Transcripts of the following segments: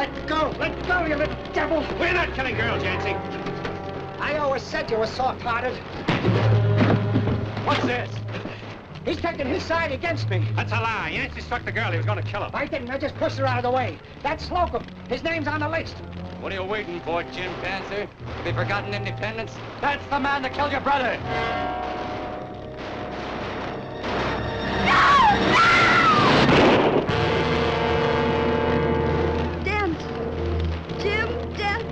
Let go! Let go, you little devil! We're not killing girls, Yancey. I always said you were soft-hearted. What's this? He's taking his side against me. That's a lie. Yancey struck the girl. He was going to kill her. I didn't. I just pushed her out of the way. That's Slocum. His name's on the list. What are you waiting for, chimpanzee? Have you forgotten independence? That's the man that killed your brother! Dance. Jim, dance.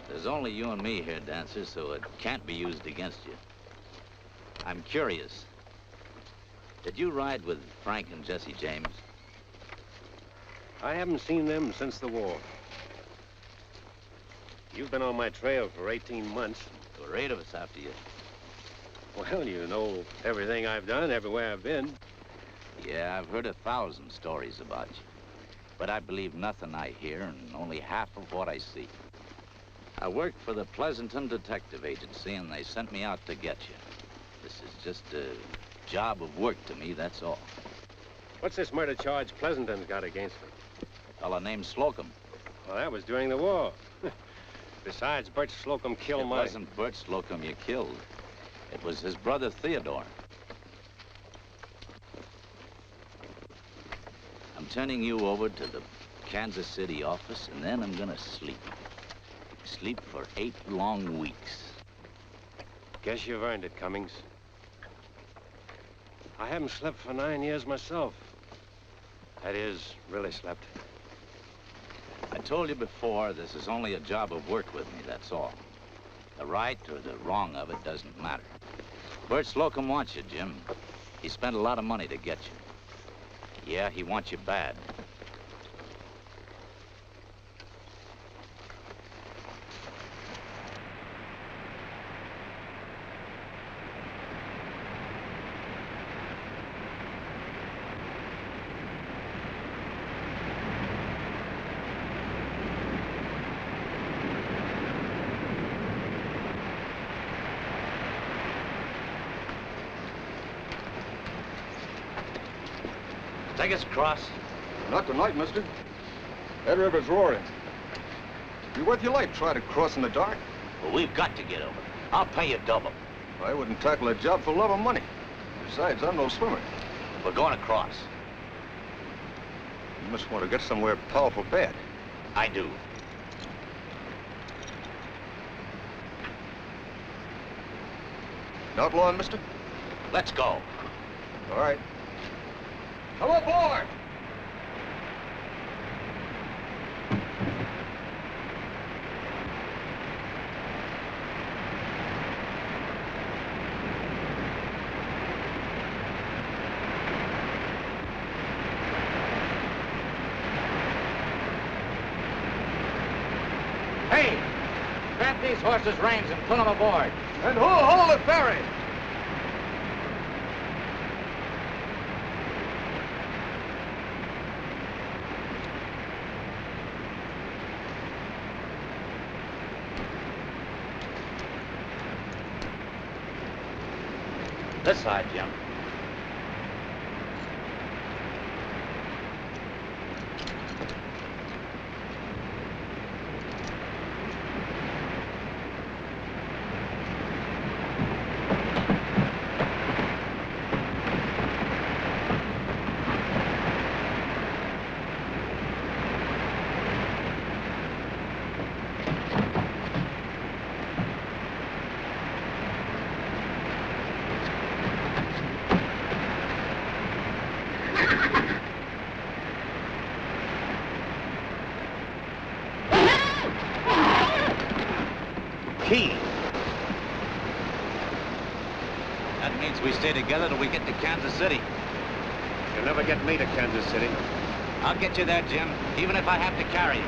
There's only you and me here, Dancer, so it can't be used against you. I'm curious. Did you ride with Frank and Jesse James? I haven't seen them since the war. You've been on my trail for 18 months. There were 8 of us after you. Well, you know everything I've done, everywhere I've been. Yeah, I've heard 1,000 stories about you. But I believe nothing I hear and only half of what I see. I worked for the Pleasanton Detective Agency, and they sent me out to get you. This is just a job of work to me, that's all. What's this murder charge Pleasanton's got against me? A fellow named Slocum. Well, that was during the war. Besides, Bert Slocum killed my... It wasn't Bert Slocum you killed. It was his brother Theodore. I'm turning you over to the Kansas City office, and then I'm gonna sleep. Sleep for 8 long weeks. Guess you've earned it, Cummings. I haven't slept for 9 years myself. That is, really slept. I told you before, this is only a job of work with me, that's all. The right or the wrong of it doesn't matter. Bert Slocum wants you, Jim. He spent a lot of money to get you. Yeah, he wants you bad. Take us across. Not tonight, mister. That river's roaring. Be worth your life trying to cross in the dark. Well, we've got to get over. I'll pay you double. I wouldn't tackle a job for love of money. Besides, I'm no swimmer. We're going across. You must want to get somewhere powerful bad. I do. An outlaw, mister? Let's go. All right. Come aboard! Hey! Grab these horses' reins and put them aboard. And who'll hold the ferry? This side, Jim. That means we stay together till we get to Kansas City. You'll never get me to Kansas City. I'll get you there, Jim, even if I have to carry you.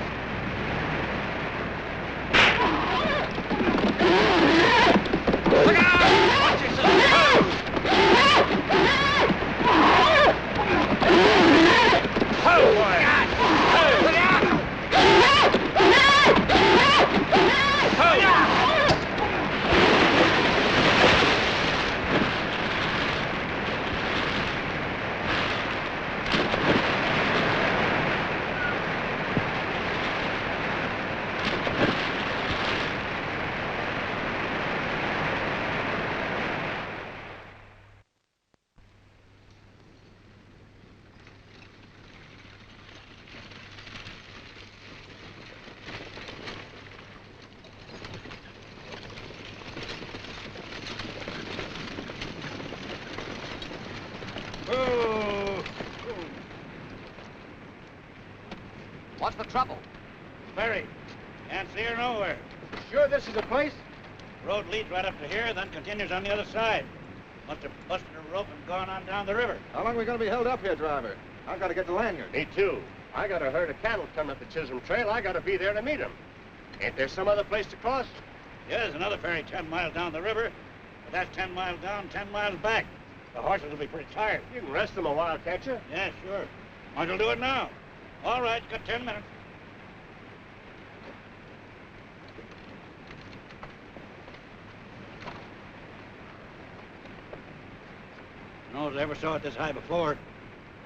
Look out! Watch yourself! Oh, boy! Look out! What's the trouble? Ferry. Can't see her nowhere. Sure this is the place? Road leads right up to here, then continues on the other side. Must have busted a rope and gone on down the river. How long are we going to be held up here, driver? I've got to get the lanyard. Me too. I got a herd of cattle coming up the Chisholm Trail. I got to be there to meet them. Ain't there some other place to cross? Yeah, there's another ferry 10 miles down the river, but that's 10 miles down, 10 miles back. The horses will be pretty tired. You can rest them a while, can't you? Yeah, sure. Might as well do it now. All right, got 10 minutes. No one's ever saw it this high before.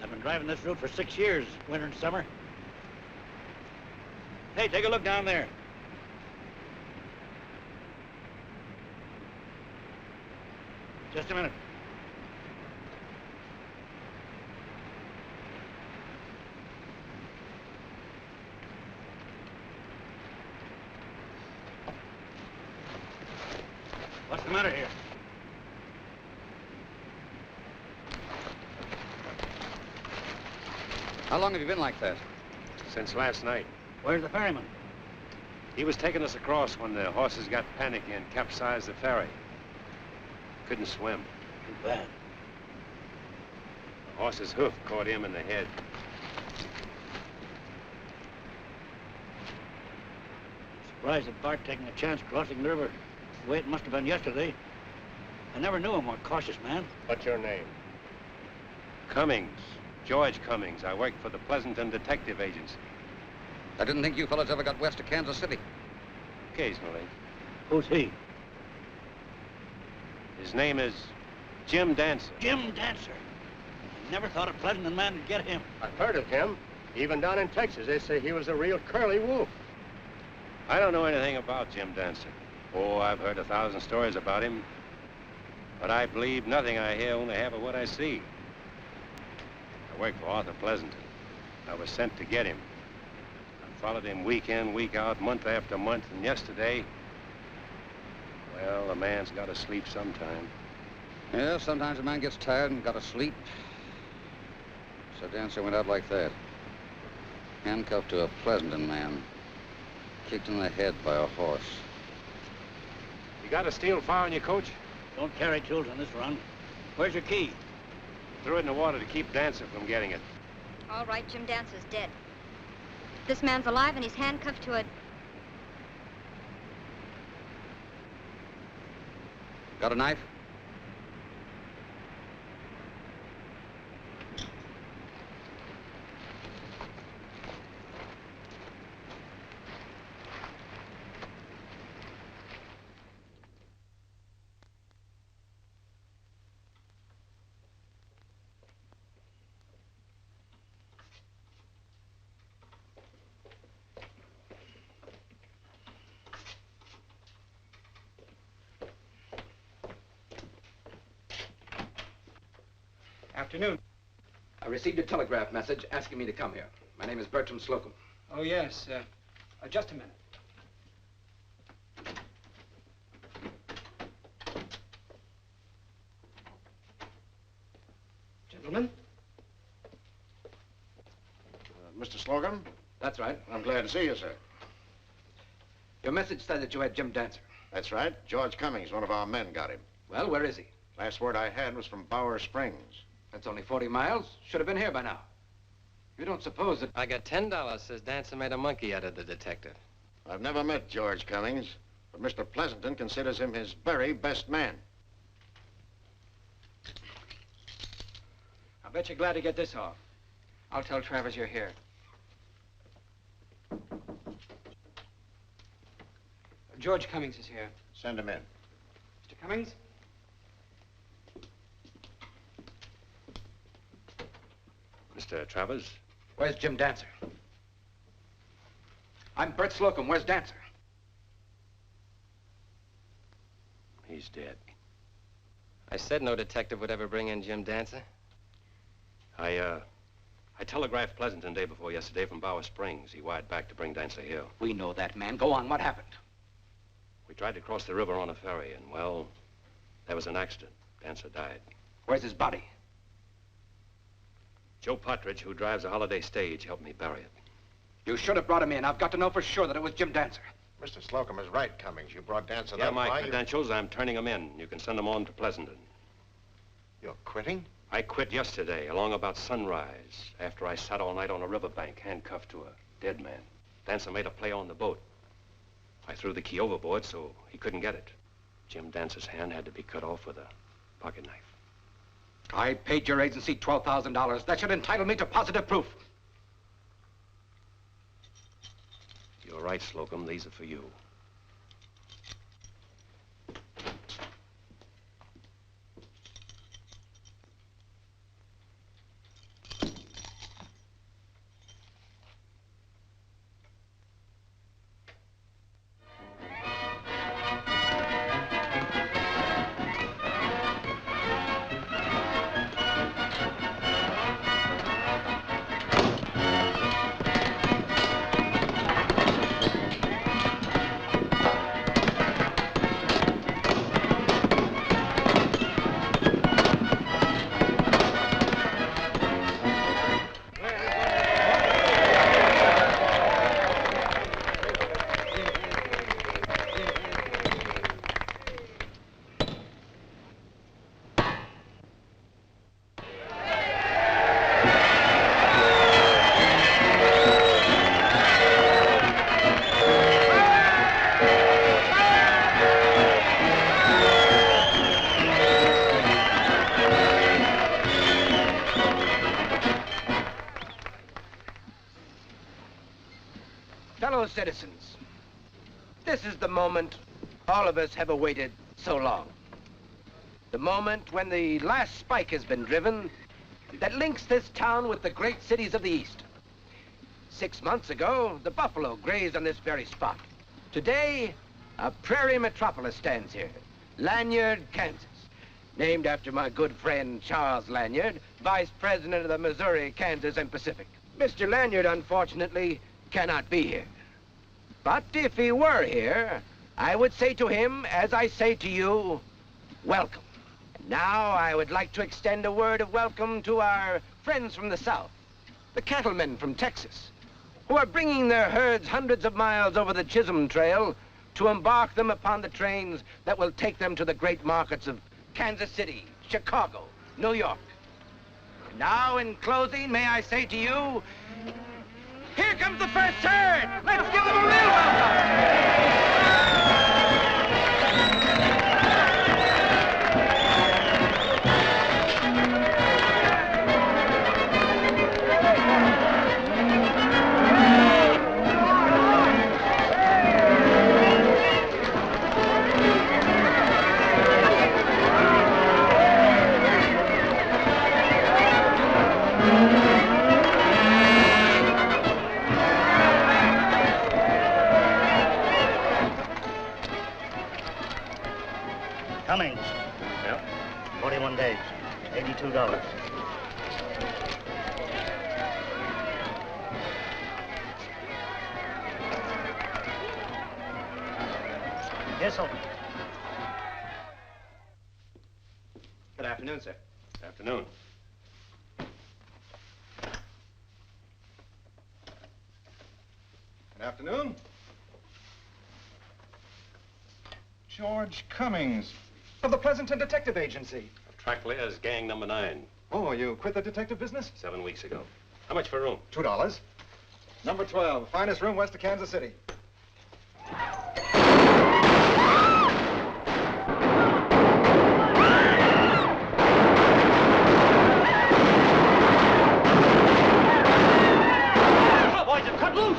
I've been driving this route for 6 years, winter and summer. Hey, take a look down there. Just a minute. What's the matter here? How long have you been like that? Since last night. Where's the ferryman? He was taking us across when the horses got panicky and capsized the ferry. Couldn't swim. Too bad. The horse's hoof caught him in the head. Surprised at Bart taking a chance crossing the river the way it must have been yesterday. I never knew a more cautious man. What's your name? Cummings. George Cummings. I work for the Pleasanton Detective Agency. I didn't think you fellas ever got west of Kansas City. Occasionally. Who's he? His name is Jim Dancer. Jim Dancer. I never thought a Pleasanton man would get him. I've heard of him. Even down in Texas, they say he was a real curly wolf. I don't know anything about Jim Dancer. Oh, I've heard 1,000 stories about him. But I believe nothing I hear, only half of what I see. I work for Arthur Pleasanton. I was sent to get him. I followed him week in, week out, month after month, and yesterday, well, a man's got to sleep sometime. Yeah, sometimes a man gets tired and got to sleep. So Dancer went out like that. Handcuffed to a Pleasanton man. Kicked in the head by a horse. You got a steel fire in your coach? Don't carry tools on this run. Where's your key? Threw it in the water to keep Dancer from getting it. All right, Jim Dancer's dead. This man's alive and he's handcuffed to a... Got a knife? Afternoon. I received a telegraph message asking me to come here. My name is Bertram Slocum. Oh, yes. Just a minute. Gentlemen? Mr. Slocum? That's right. I'm glad to see you, sir. Your message said that you had Jim Dancer. That's right. George Cummings, one of our men, got him. Well, where is he? Last word I had was from Bower Springs. That's only 40 miles. Should have been here by now. You don't suppose that... I got $10, says Dancer made a monkey out of the detective. I've never met George Cummings, but Mr. Pleasanton considers him his very best man. I'll bet you're glad to get this off. I'll tell Travers you're here. George Cummings is here. Send him in. Mr. Cummings? Mr. Travers? Where's Jim Dancer? I'm Bert Slocum. Where's Dancer? He's dead. I said no detective would ever bring in Jim Dancer. I telegraphed Pleasanton day before yesterday from Bower Springs. He wired back to bring Dancer here. We know that man. Go on. What happened? We tried to cross the river on a ferry, and, well, there was an accident. Dancer died. Where's his body? Joe Partridge, who drives a holiday stage, helped me bury it. You should have brought him in. I've got to know for sure that it was Jim Dancer. Mr. Slocum is right, Cummings. You brought Dancer Yeah, that my far, credentials, I'm turning them in. You can send them on to Pleasanton. You're quitting? I quit yesterday, along about sunrise, after I sat all night on a riverbank, handcuffed to a dead man. Dancer made a play on the boat. I threw the key overboard so he couldn't get it. Jim Dancer's hand had to be cut off with a pocket knife. I paid your agency $12,000. That should entitle me to positive proof. You're right, Slocum. These are for you. Fellow citizens, this is the moment all of us have awaited so long. The moment when the last spike has been driven that links this town with the great cities of the East. 6 months ago, the buffalo grazed on this very spot. Today, a prairie metropolis stands here, Lanyard, Kansas, named after my good friend Charles Lanyard, Vice President of the Missouri, Kansas, and Pacific. Mr. Lanyard, unfortunately, cannot be here. But if he were here, I would say to him, as I say to you, welcome. Now I would like to extend a word of welcome to our friends from the South, the cattlemen from Texas, who are bringing their herds hundreds of miles over the Chisholm Trail to embark them upon the trains that will take them to the great markets of Kansas City, Chicago, New York. And now, in closing, may I say to you, here comes the first herd! Let's give them a real welcome! Cummings. Yeah? 41 days. $82. pistol. Good afternoon, sir. Afternoon. Good afternoon. George Cummings of the Pleasanton Detective Agency. Track Leah's gang number 9. Oh, you quit the detective business? 7 weeks ago. How much for a room? $2. Number 12, finest room west of Kansas City. Boys have cut loose!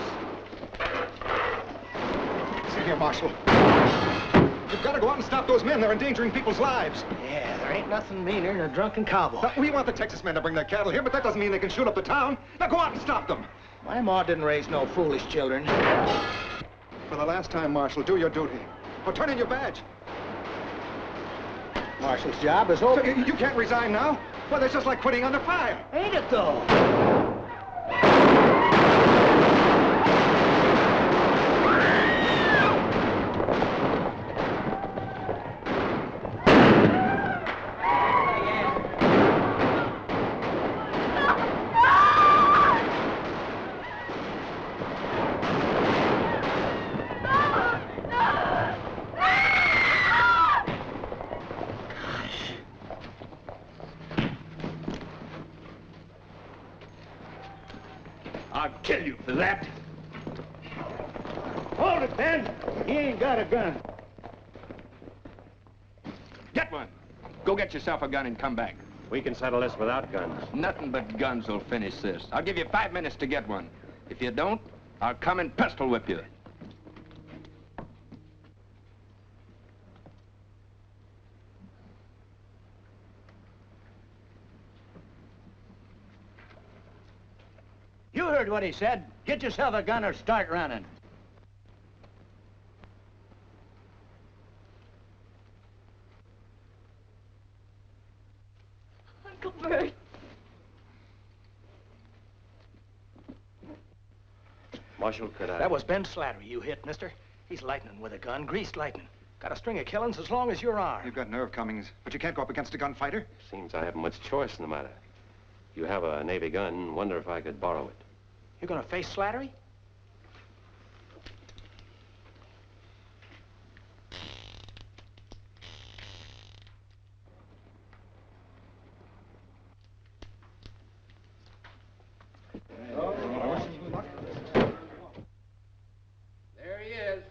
See here, Marshal. You've got to go out and stop those men. They're endangering people's lives. Yeah, there ain't nothing meaner than a drunken cowboy. Now, we want the Texas men to bring their cattle here, but that doesn't mean they can shoot up the town. Now, go out and stop them. My ma didn't raise no foolish children. For the last time, Marshal, do your duty. Or turn in your badge. Marshal's job is over. So you can't resign now? Well, that's just like quitting under fire. Ain't it, though? I'll kill you for that. Hold it, Ben. He ain't got a gun. Get one. Go get yourself a gun and come back. We can settle this without guns. Nothing but guns will finish this. I'll give you 5 minutes to get one. If you don't, I'll come and pistol whip you. You heard what he said. Get yourself a gun or start running. Uncle Bert. Marshal, could I... That was Ben Slattery you hit, mister. He's lightning with a gun, greased lightning. Got a string of killings as long as your arm. You've got nerve, Cummings, but you can't go up against a gunfighter. Seems I haven't much choice in the matter. You have a Navy gun. Wonder if I could borrow it. You're gonna face Slattery? There he is.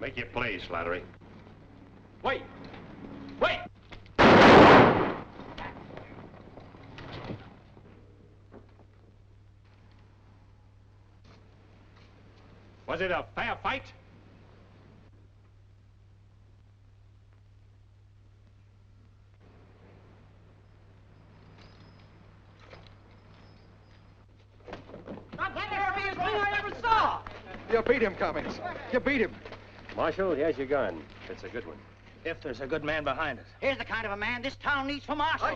Make your play, Slattery. Wait! Wait! Was it a fair fight? Not the fairest thing I ever saw! You beat him, Cummings. You beat him. Marshal, here's your gun. It's a good one. If there's a good man behind us. Here's the kind of a man this town needs for marshal.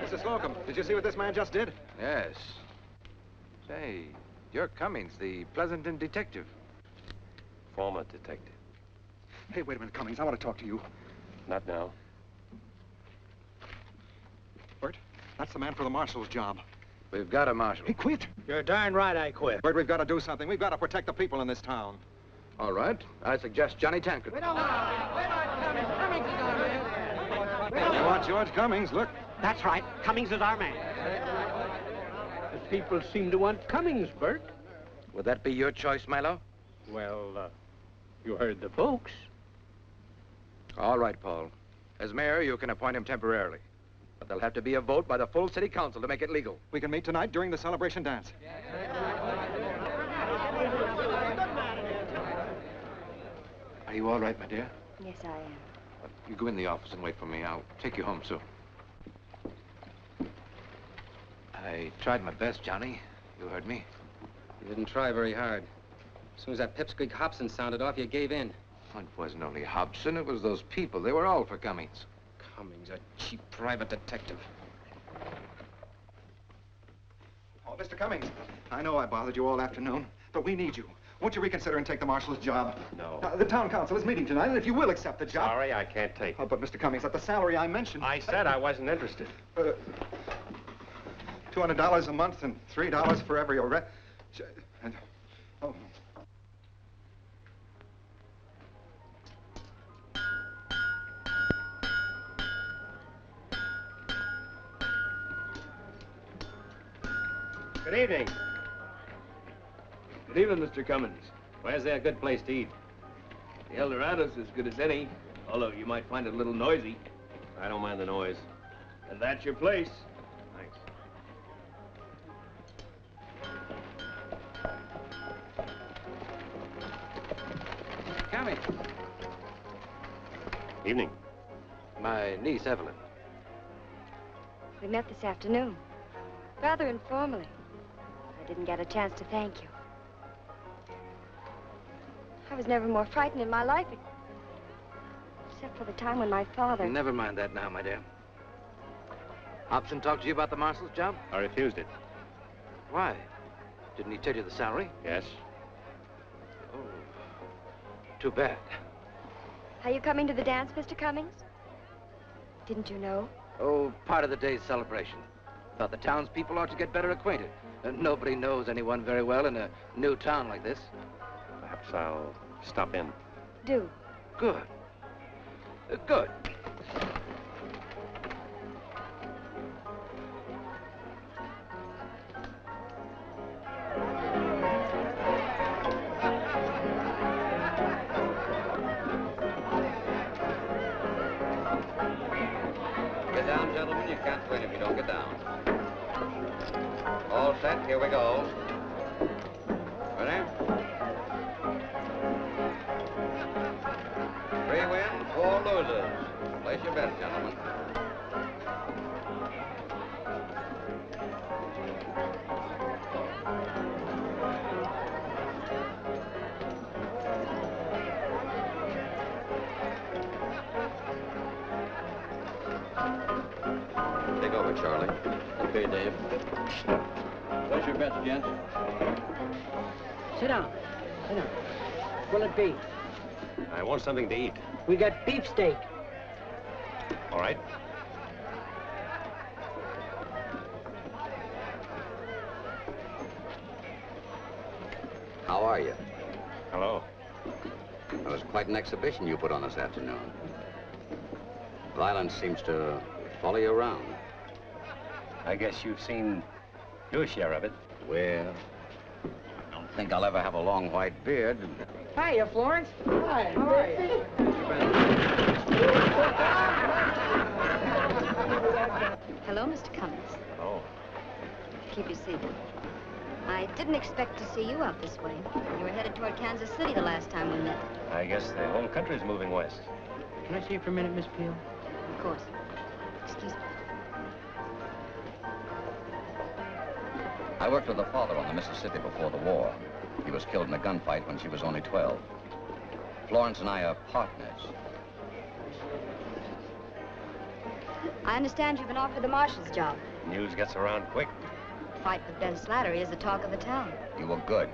Mr. Slocum, did you see what this man just did? Yes. Say, you're Cummings, the Pleasanton detective. Former detective. Hey, wait a minute, Cummings. I want to talk to you. Not now. Bert, that's the man for the marshal's job. We've got a marshal. He quit. You're darn right I quit. Bert, we've got to do something. We've got to protect the people in this town. All right. I suggest Johnny Tankard. We don't want Cummings. Cummings is our man. You want George Cummings? Look. That's right. Cummings is our man. The people seem to want Cummings, Bert. Would that be your choice, Milo? Well, you heard the folks. All right, Paul. As mayor, you can appoint him temporarily. But there'll have to be a vote by the full city council to make it legal. We can meet tonight during the celebration dance. Are you all right, my dear? Yes, I am. You go in the office and wait for me. I'll take you home soon. I tried my best, Johnny. You heard me. You didn't try very hard. As soon as that Pipsqueak Hobson sounded off, you gave in. It wasn't only Hobson, it was those people. They were all for Cummings. Cummings, a cheap private detective. Oh, Mr. Cummings, I know I bothered you all afternoon, but we need you. Won't you reconsider and take the marshal's job? No. The town council is meeting tonight, and if you will accept the job... Sorry, I can't take it. Oh, but Mr. Cummings, at the salary I mentioned... I said I wasn't interested. $200 a month and $3 for every arrest. Oh. Good evening. Good evening, Mr. Cummings. Where's there a good place to eat? The Eldorado's as good as any, although you might find it a little noisy. I don't mind the noise. And that's your place. Thanks. Mr. Cummings. Evening. My niece, Evelyn. We met this afternoon, rather informally. I didn't get a chance to thank you. I was never more frightened in my life, except for the time when my father... Never mind that now, my dear. Hobson talked to you about the marshal's job? I refused it. Why? Didn't he tell you the salary? Yes. Oh, too bad. Are you coming to the dance, Mr. Cummings? Didn't you know? Oh, part of the day's celebration. Thought the townspeople ought to get better acquainted. Nobody knows anyone very well in a new town like this. Perhaps I'll stop in. Do. Good. Good. Get down, gentlemen. You can't win if you don't get down. All set. Here we go. Ready? 3 wins, 4 losers. Place your bets, gentlemen. Take over, Charlie. Okay, Dave. Place your bets, gents. Sit down. Sit down. Will it be? I want something to eat. We got beefsteak. All right. How are you? Hello. That was quite an exhibition you put on this afternoon. Violence seems to follow you around. I guess you've seen your share of it. Well, I don't think I'll ever have a long white beard. Hiya, Florence. Hi, how are you? Hello, Mr. Cummings. Oh. Keep you seated. I didn't expect to see you out this way. You were headed toward Kansas City the last time we met. I guess the whole country's moving west. Can I see you for a minute, Miss Peel? Of course. Excuse me. I worked with her father on the Mississippi before the war. He was killed in a gunfight when she was only 12. Florence and I are partners. I understand you've been offered the marshal's job. News gets around quick. The fight with Ben Slattery is the talk of the town. You were good.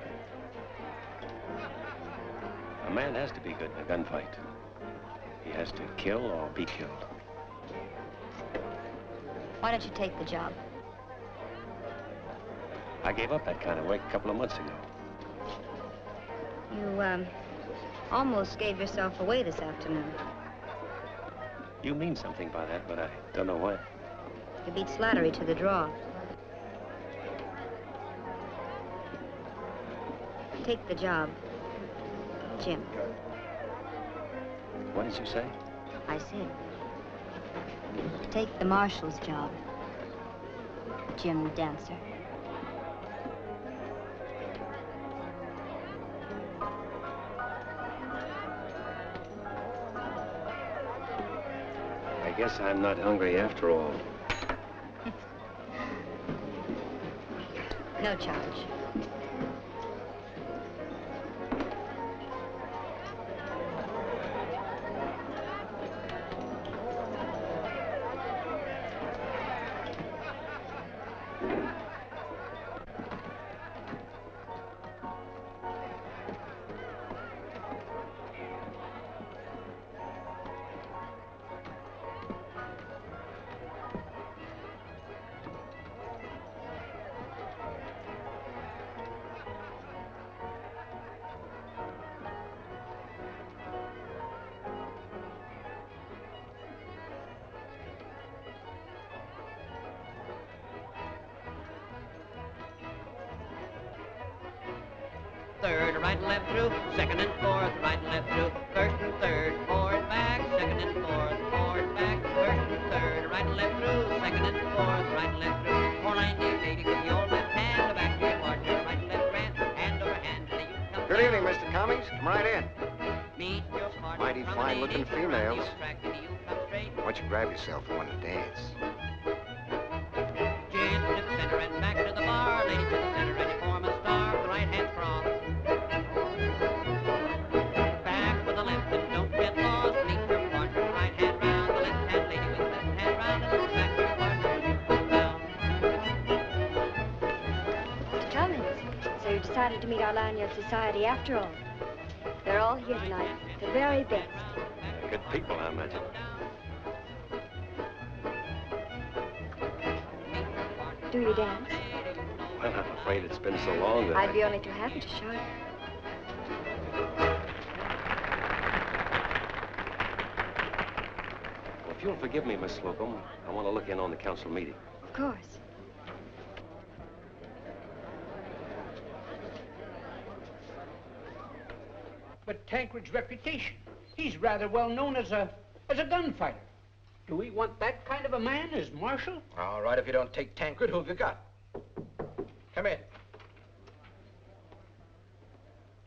A man has to be good in a gunfight. He has to kill or be killed. Why don't you take the job? I gave up that kind of work a couple of months ago. You, almost gave yourself away this afternoon. You mean something by that, but I don't know what. You beat Slattery to the draw. Take the job, Jim. What did you say? I said, take the marshal's job, Jim Dancer. guess I'm not hungry after all. No charge. Third, right and left through, second and fourth, right and left through, first and third, forward, back, second and fourth, forward, back, first and third, right and left through, second and fourth, right and left through, 490, 80, give the old left hand, back to your partner, right and left grant, hand over hand, till you come Good evening, Mr. Cummings. Come right in. Meet your partner. Mighty fine-looking females. Why don't you grab yourself one to dance? Gents to the center and back to the bar, ladies to the center and you form a star with the right hand cross. Back with the left and don't get lost. Meet your partner, right hand round, the left hand lady with the left hand round, and then back to your partner as you come down. Mr. Cummings, so you decided to meet our Lanyard Society after all. They're all here tonight, the very best. Good people, I imagine. Do you dance? Well, I'm afraid it's been so long that I'd be only too happy to show you. Well, if you'll forgive me, Miss Slocum, I want to look in on the council meeting. Of course. But Tancred's reputation, he's rather well known as a gunfighter. Do we want that kind of a man as marshal? All right, if you don't take Tancred, who have you got? Come in.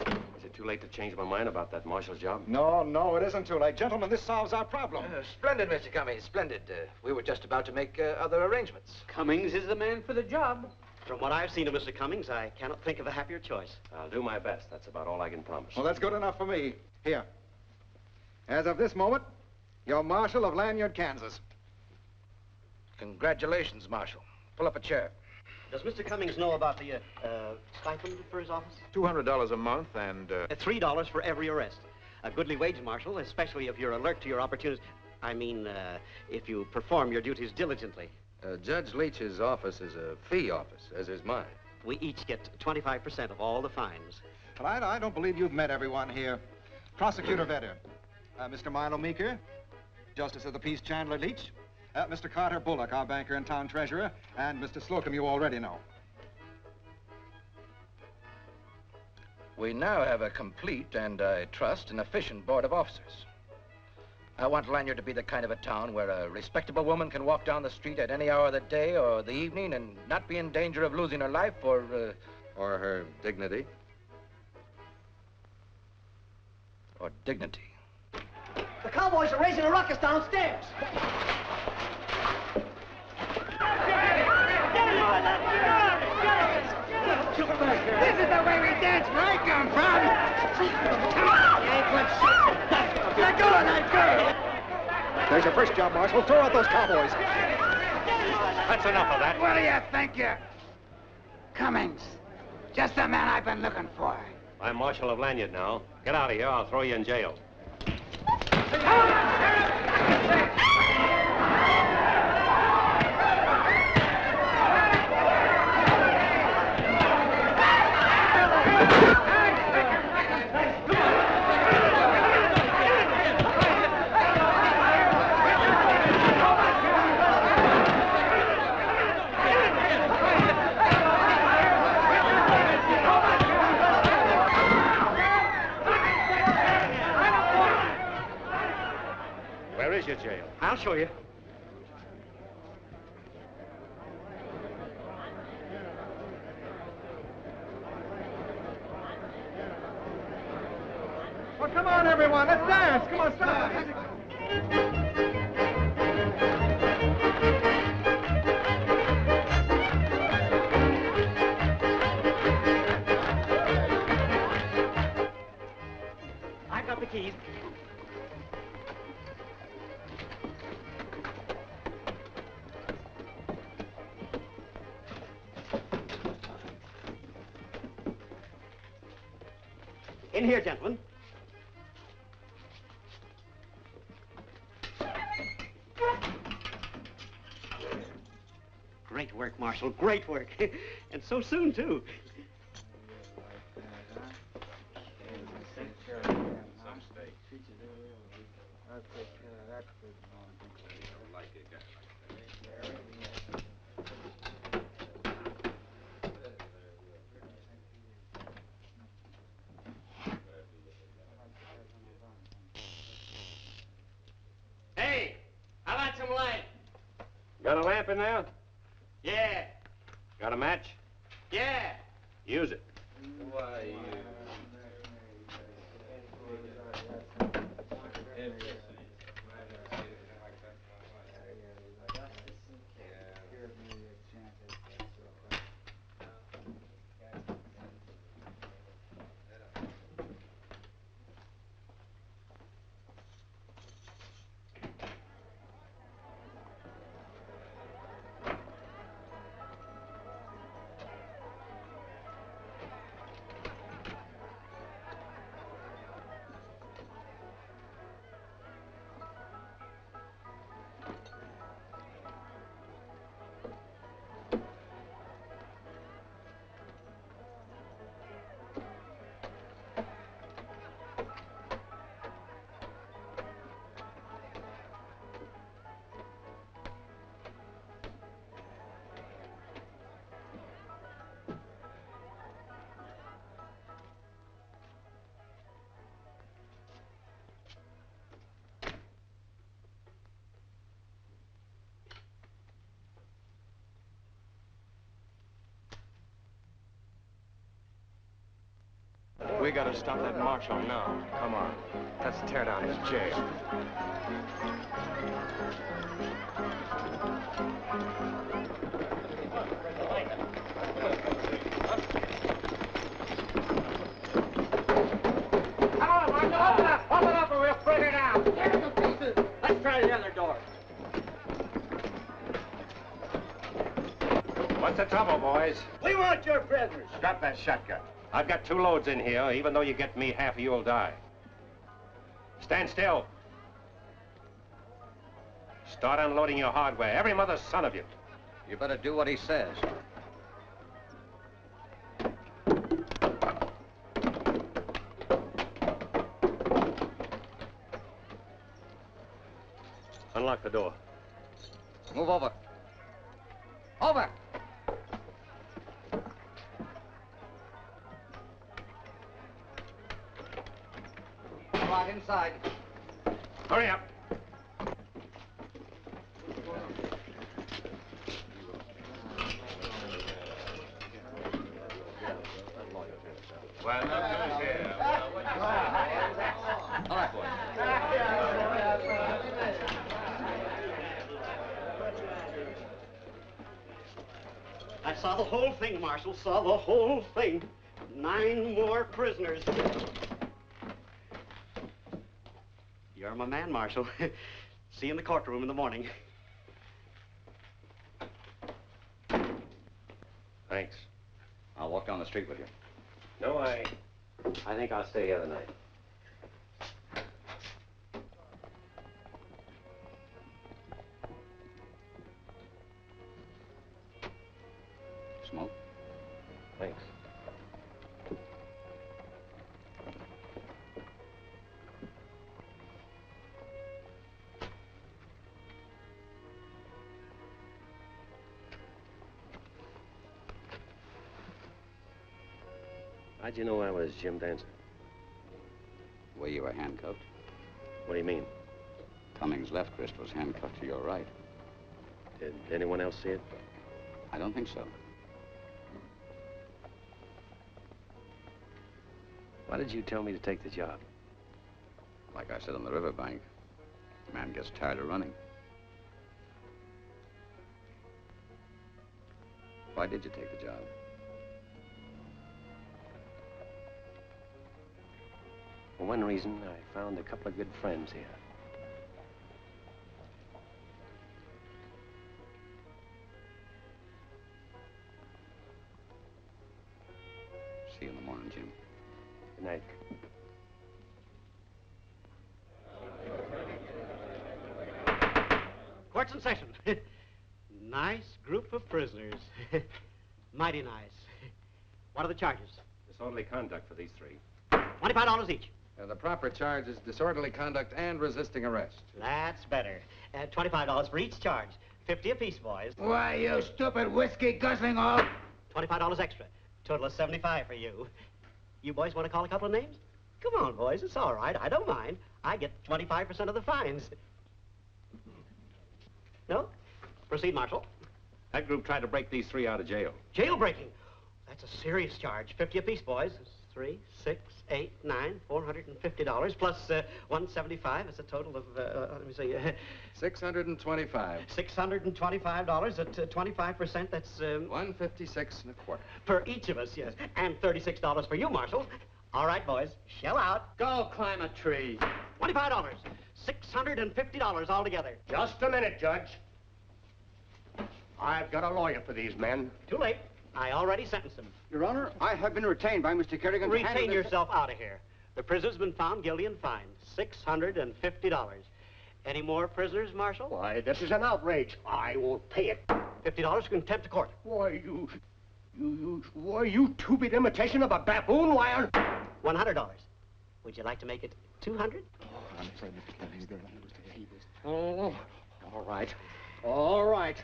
Is it too late to change my mind about that marshal's job? No, it isn't too late. Gentlemen, this solves our problem. Splendid, Mr. Cummings, splendid. We were just about to make other arrangements. Cummings is the man for the job. From what I've seen of Mr. Cummings, I cannot think of a happier choice. I'll do my best. That's about all I can promise. Well, that's good enough for me. Here. As of this moment, you're Marshal of Lanyard, Kansas. Congratulations, Marshal. Pull up a chair. Does Mr. Cummings know about the stipend for his office? $200 a month and... $3 for every arrest. A goodly wage, Marshal, especially if you're alert to your opportunities. I mean, if you perform your duties diligently. Judge Leach's office is a fee office, as is mine. We each get 25% of all the fines. But I don't believe you've met everyone here. Prosecutor Vedder, Mr. Milo Meeker, Justice of the Peace Chandler Leach, Mr. Carter Bullock, our banker and town treasurer, and Mr. Slocum you already know. We now have a complete and, I trust, an efficient board of officers. I want Lanyard to be the kind of a town where a respectable woman can walk down the street at any hour of the day or the evening and not be in danger of losing her life or her dignity. Or dignity. The cowboys are raising a ruckus downstairs. This is the way we dance where I come from. You ain't what shit. Let go of that girl. There's your first job, Marshal. Throw out those cowboys. That's enough of that. What do you think you... Cummings. Just the man I've been looking for. I'm Marshal of Lanyard now. Get out of here. I'll throw you in jail. Where is your jail? I'll show you. Well, come on, everyone. Let's dance. Come on, stop. In here, gentlemen. Great work, Marshal. Great work. And so soon, too. Hey, how about some light? Got a lamp in there? Yeah. Got a match? Yeah. Use it. Why, We gotta stop that marshal now. Come on. Let's tear down his jail. Come on, Marshal, open up! Open up or we'll break her down! Tear them to pieces! Let's try the other door. What's the trouble, boys? We want your prisoners. Drop that shotgun. I've got 2 loads in here. Even though you get me, half of you'll die. Stand still. Start unloading your hardware. Every mother's son of you. You better do what he says. Unlock the door. Move over. Over! Right inside. Hurry up. Well, look who's here. All right, boys. I saw the whole thing, Marshal. Saw the whole thing. 9 more prisoners. You're my man, Marshal. See you in the courtroom in the morning. Thanks. I'll walk down the street with you. No, I think I'll stay here tonight. Smoke? Thanks. How'd you know I was Jim Dancer? Where you were handcuffed. What do you mean? Cummings' left wrist was handcuffed to your right. Did anyone else see it? I don't think so. Why did you tell me to take the job? Like I said on the riverbank, a man gets tired of running. Why did you take the job? For one reason, I found a couple of good friends here. See you in the morning, Jim. Good night. Court's in session. Nice group of prisoners. Mighty nice. What are the charges? Disorderly conduct for these three. $25 each. The proper charge is disorderly conduct and resisting arrest. That's better. $25 for each charge. 50 apiece, boys. Why, you stupid whiskey-guzzling old... $25 extra. Total of $75 for you. You boys want to call a couple of names? Come on, boys. It's all right. I don't mind. I get 25% of the fines. No? Proceed, Marshal. That group tried to break these three out of jail. Jailbreaking. That's a serious charge. 50 apiece, boys. 3, 6, 8, 9, $450 plus 175. It's a total of, let me see. $625. $625 at 25%. That's $156 and a quarter. For each of us, yes. And $36 for you, Marshal. All right, boys. Shell out. Go climb a tree. $25. $650 altogether. Just a minute, Judge. I've got a lawyer for these men. Too late. I already sentenced them. Your Honor, I have been retained by Mr. Kerrigan to handle Retain this... yourself out of here. The prisoner's been found guilty and fined. $650. Any more prisoners, Marshal? Why, this is an outrage. I won't pay it. $50 for contempt of court. Why, you two-bit imitation of a baboon, why $100. Would you like to make it $200? Oh, I'm afraid Mr. Kerrigan's going to pay this. Oh, all right. All right.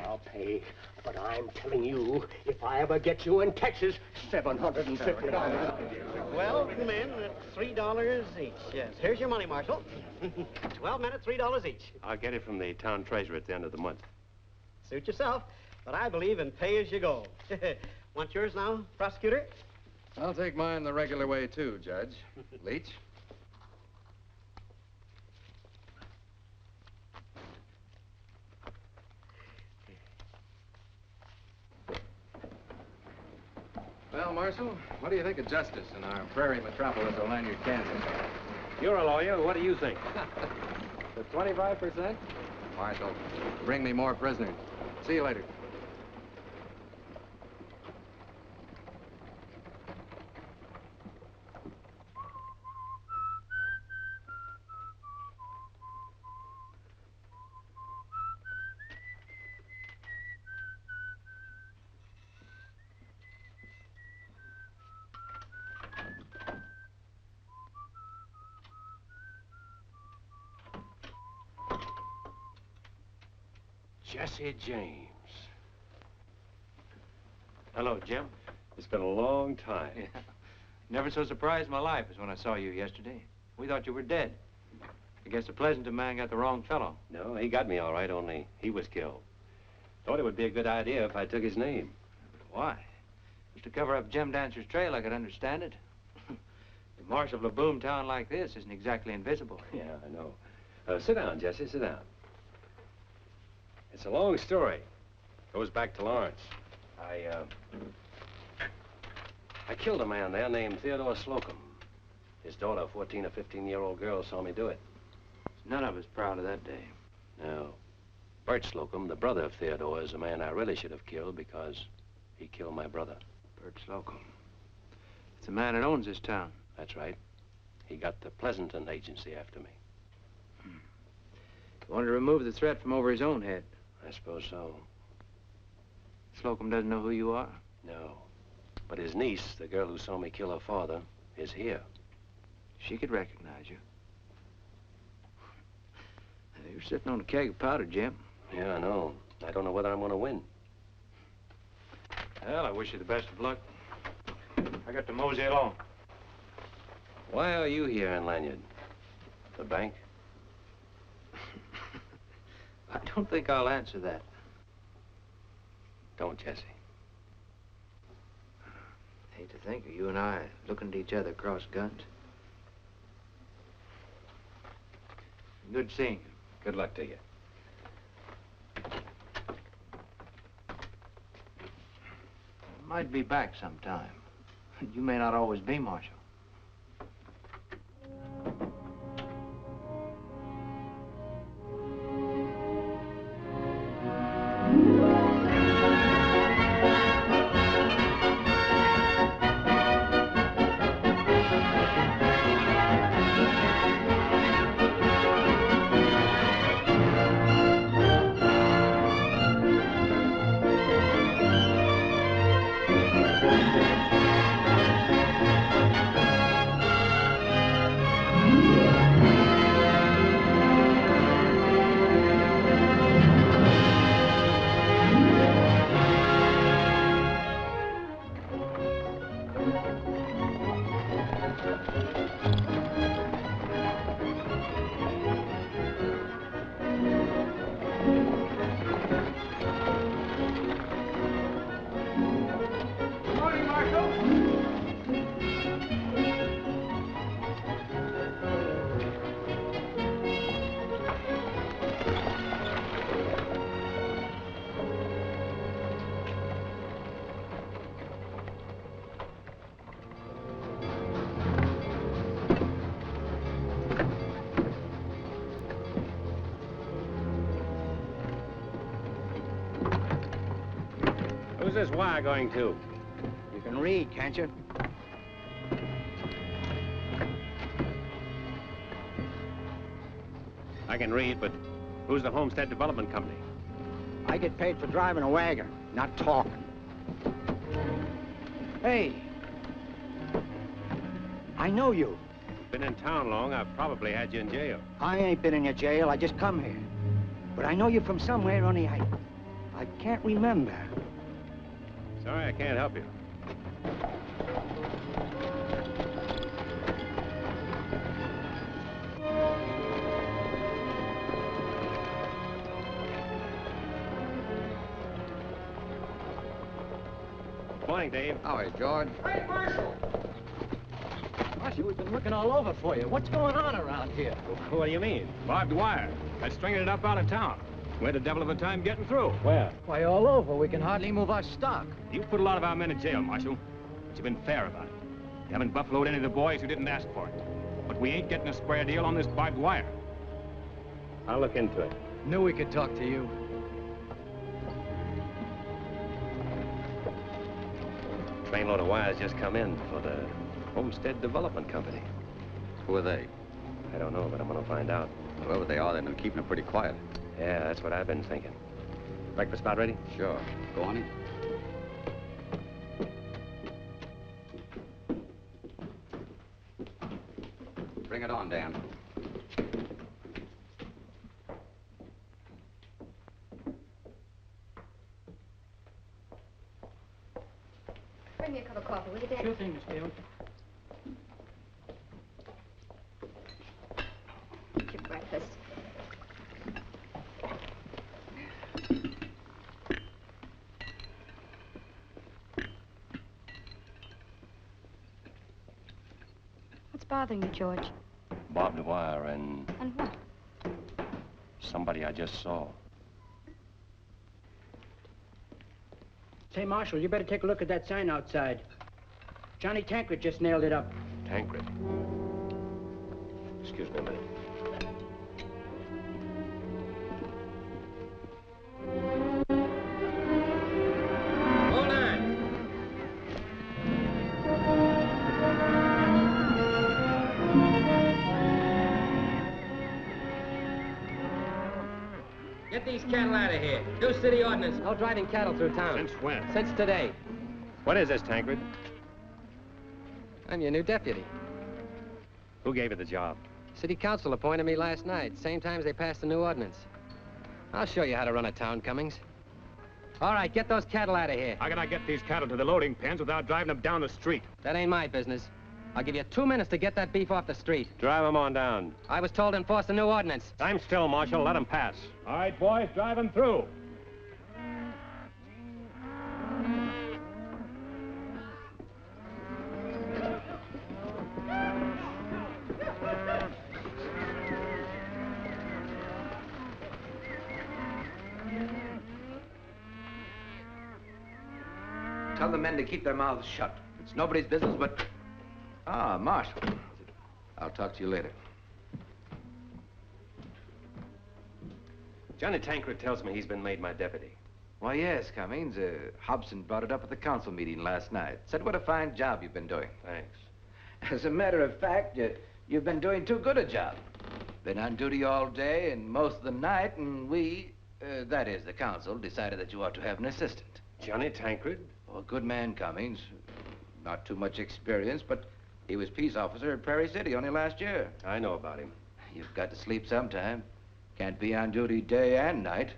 I'll pay. But I'm telling you, if I ever get you in Texas, $750. 12 men at $3 each. Yes. Here's your money, Marshal. 12 men at $3 each. I'll get it from the town treasurer at the end of the month. Suit yourself. But I believe in pay as you go. Want yours now, prosecutor? I'll take mine the regular way, too, Judge. Leach? Well, Marshal, what do you think of justice in our prairie metropolis of Lanyard, Kansas? You're a lawyer. What do you think? The 25%? Marshal, bring me more prisoners. See you later. Jesse James. Hello, Jim. It's been a long time. Yeah. Never so surprised in my life as when I saw you yesterday. We thought you were dead. I guess the Pleasanton man got the wrong fellow. No, he got me all right, only he was killed. Thought it would be a good idea if I took his name. But why? Just to cover up Jim Dancer's trail, I could understand it. The marshal of a boom town like this isn't exactly invisible. Yeah, I know. Sit down, Jesse, sit down. It's a long story. Goes back to Lawrence. I killed a man there named Theodore Slocum. His daughter, a 14 or 15-year-old girl, saw me do it. None of us proud of that day. No. Bert Slocum, the brother of Theodore, is a man I really should have killed because he killed my brother. Bert Slocum. It's the man that owns this town. That's right. He got the Pleasanton agency after me. He wanted to remove the threat from over his own head. I suppose so. Slocum doesn't know who you are? No. But his niece, the girl who saw me kill her father, is here. She could recognize you. You're sitting on a keg of powder, Jim. Yeah, I know. I don't know whether I'm going to win. Well, I wish you the best of luck. I got to mosey along. Why are you here in Lanyard? The bank? I don't think I'll answer that. Don't, Jesse. Hate to think of you and I looking at each other cross guns. Good seeing you. Good luck to you. I might be back sometime. You may not always be Marshal. Who's this wire going to? You can read, can't you? I can read, but who's the Homestead Development Company? I get paid for driving a wagon, not talking. Hey. I know you. Been in town long, I've probably had you in jail. I ain't been in your jail. I just come here. But I know you from somewhere, only I can't remember. Sorry, I can't help you. Morning, Dave. Howdy, George. Hey, Marshal! Marshal, we've been looking all over for you. What's going on around here? What do you mean? Barbed wire. That's stringing it up out of town. We had a devil of a time getting through. Where? Why, all over. We can hardly move our stock. You put a lot of our men in jail, Marshal. But you've been fair about it. You haven't buffaloed any of the boys who didn't ask for it. But we ain't getting a square deal on this barbed wire. I'll look into it. Knew we could talk to you. Trainload of wires just come in for the Homestead Development Company. Who are they? I don't know, but I'm gonna find out. Whoever they are, they've been keeping it pretty quiet. Yeah, that's what I've been thinking. Breakfast about ready? Sure. Go on in. Bring it on, Dan. Bring me a cup of coffee, will you, Dad? Sure thing, Miss Gale. Eat your breakfast. What's bothering you, George? Barbed wire and And what? somebody I just saw. Say, Marshal, you better take a look at that sign outside. Johnny Tankred just nailed it up. Tankred. Excuse me a minute. Hold on. Get these cattle out of here. New city ordinance. No driving cattle through town. Since when? Since today. What is this, Tankred? I'm your new deputy. Who gave you the job? City council appointed me last night, same time as they passed the new ordinance. I'll show you how to run a town, Cummings. All right, get those cattle out of here. How can I get these cattle to the loading pens without driving them down the street? That ain't my business. I'll give you 2 minutes to get that beef off the street. Drive them on down. I was told to enforce the new ordinance. I'm still, Marshal. Let them pass. All right, boys, drive them through. Tell the men to keep their mouths shut. It's nobody's business but... Ah, Marshal. I'll talk to you later. Johnny Tankred tells me he's been made my deputy. Why, yes, Cummings. Hobson brought it up at the council meeting last night. Said what a fine job you've been doing. Thanks. As a matter of fact, you've been doing too good a job. Been on duty all day and most of the night, and we, that is, the council, decided that you ought to have an assistant. Johnny Tankred? Oh, a good man, Cummings. Not too much experience, but he was peace officer at Prairie City only last year. I know about him. You've got to sleep sometime. Can't be on duty day and night.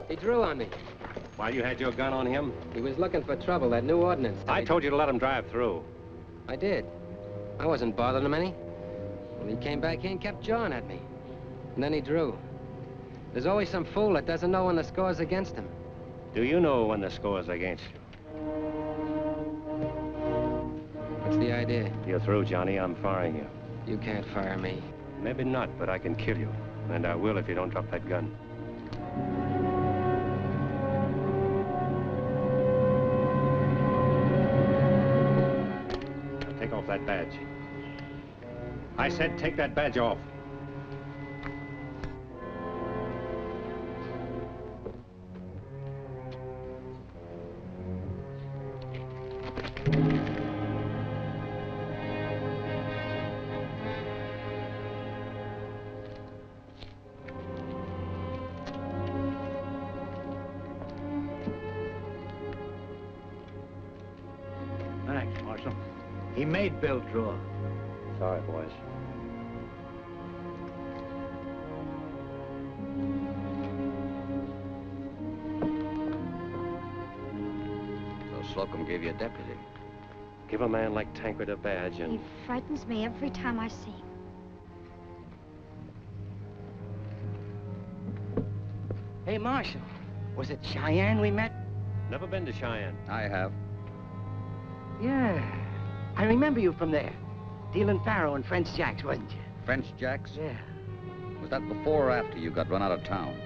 He drew on me. While you had your gun on him? He was looking for trouble, that new ordinance. I told you to let him drive through. I did. I wasn't bothering him any. Well, he came back here and kept jawing at me. And then he drew. There's always some fool that doesn't know when the score's against him. Do you know when the score's against you? What's the idea? You're through, Johnny. I'm firing you. You can't fire me. Maybe not, but I can kill you. And I will if you don't drop that gun. Now take off that badge. I said take that badge off. Thanks, Marshal. He made Bill draw. Sorry, boys. So Slocum gave you a deputy. Give a man like Tancred a badge and... He frightens me every time I see him. Hey, Marshal, was it Cheyenne we met? Never been to Cheyenne. I have. Yeah, I remember you from there. Dealing faro and French Jacks, wasn't you? French Jacks? Yeah. Was that before or after you got run out of town?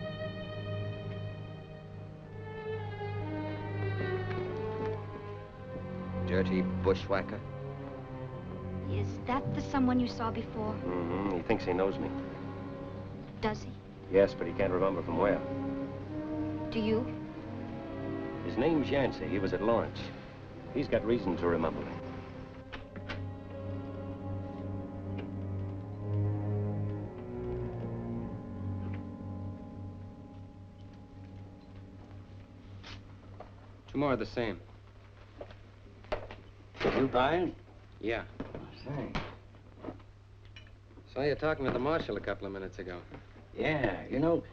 Dirty bushwhacker? Is that the someone you saw before? Mm-hmm. He thinks he knows me. Does he? Yes, but he can't remember from where. Do you? His name's Yancey. He was at Lawrence. He's got reason to remember me. Two more of the same. You buying? Yeah. Thanks. Saw you talking with the marshal a couple of minutes ago. Yeah, you know,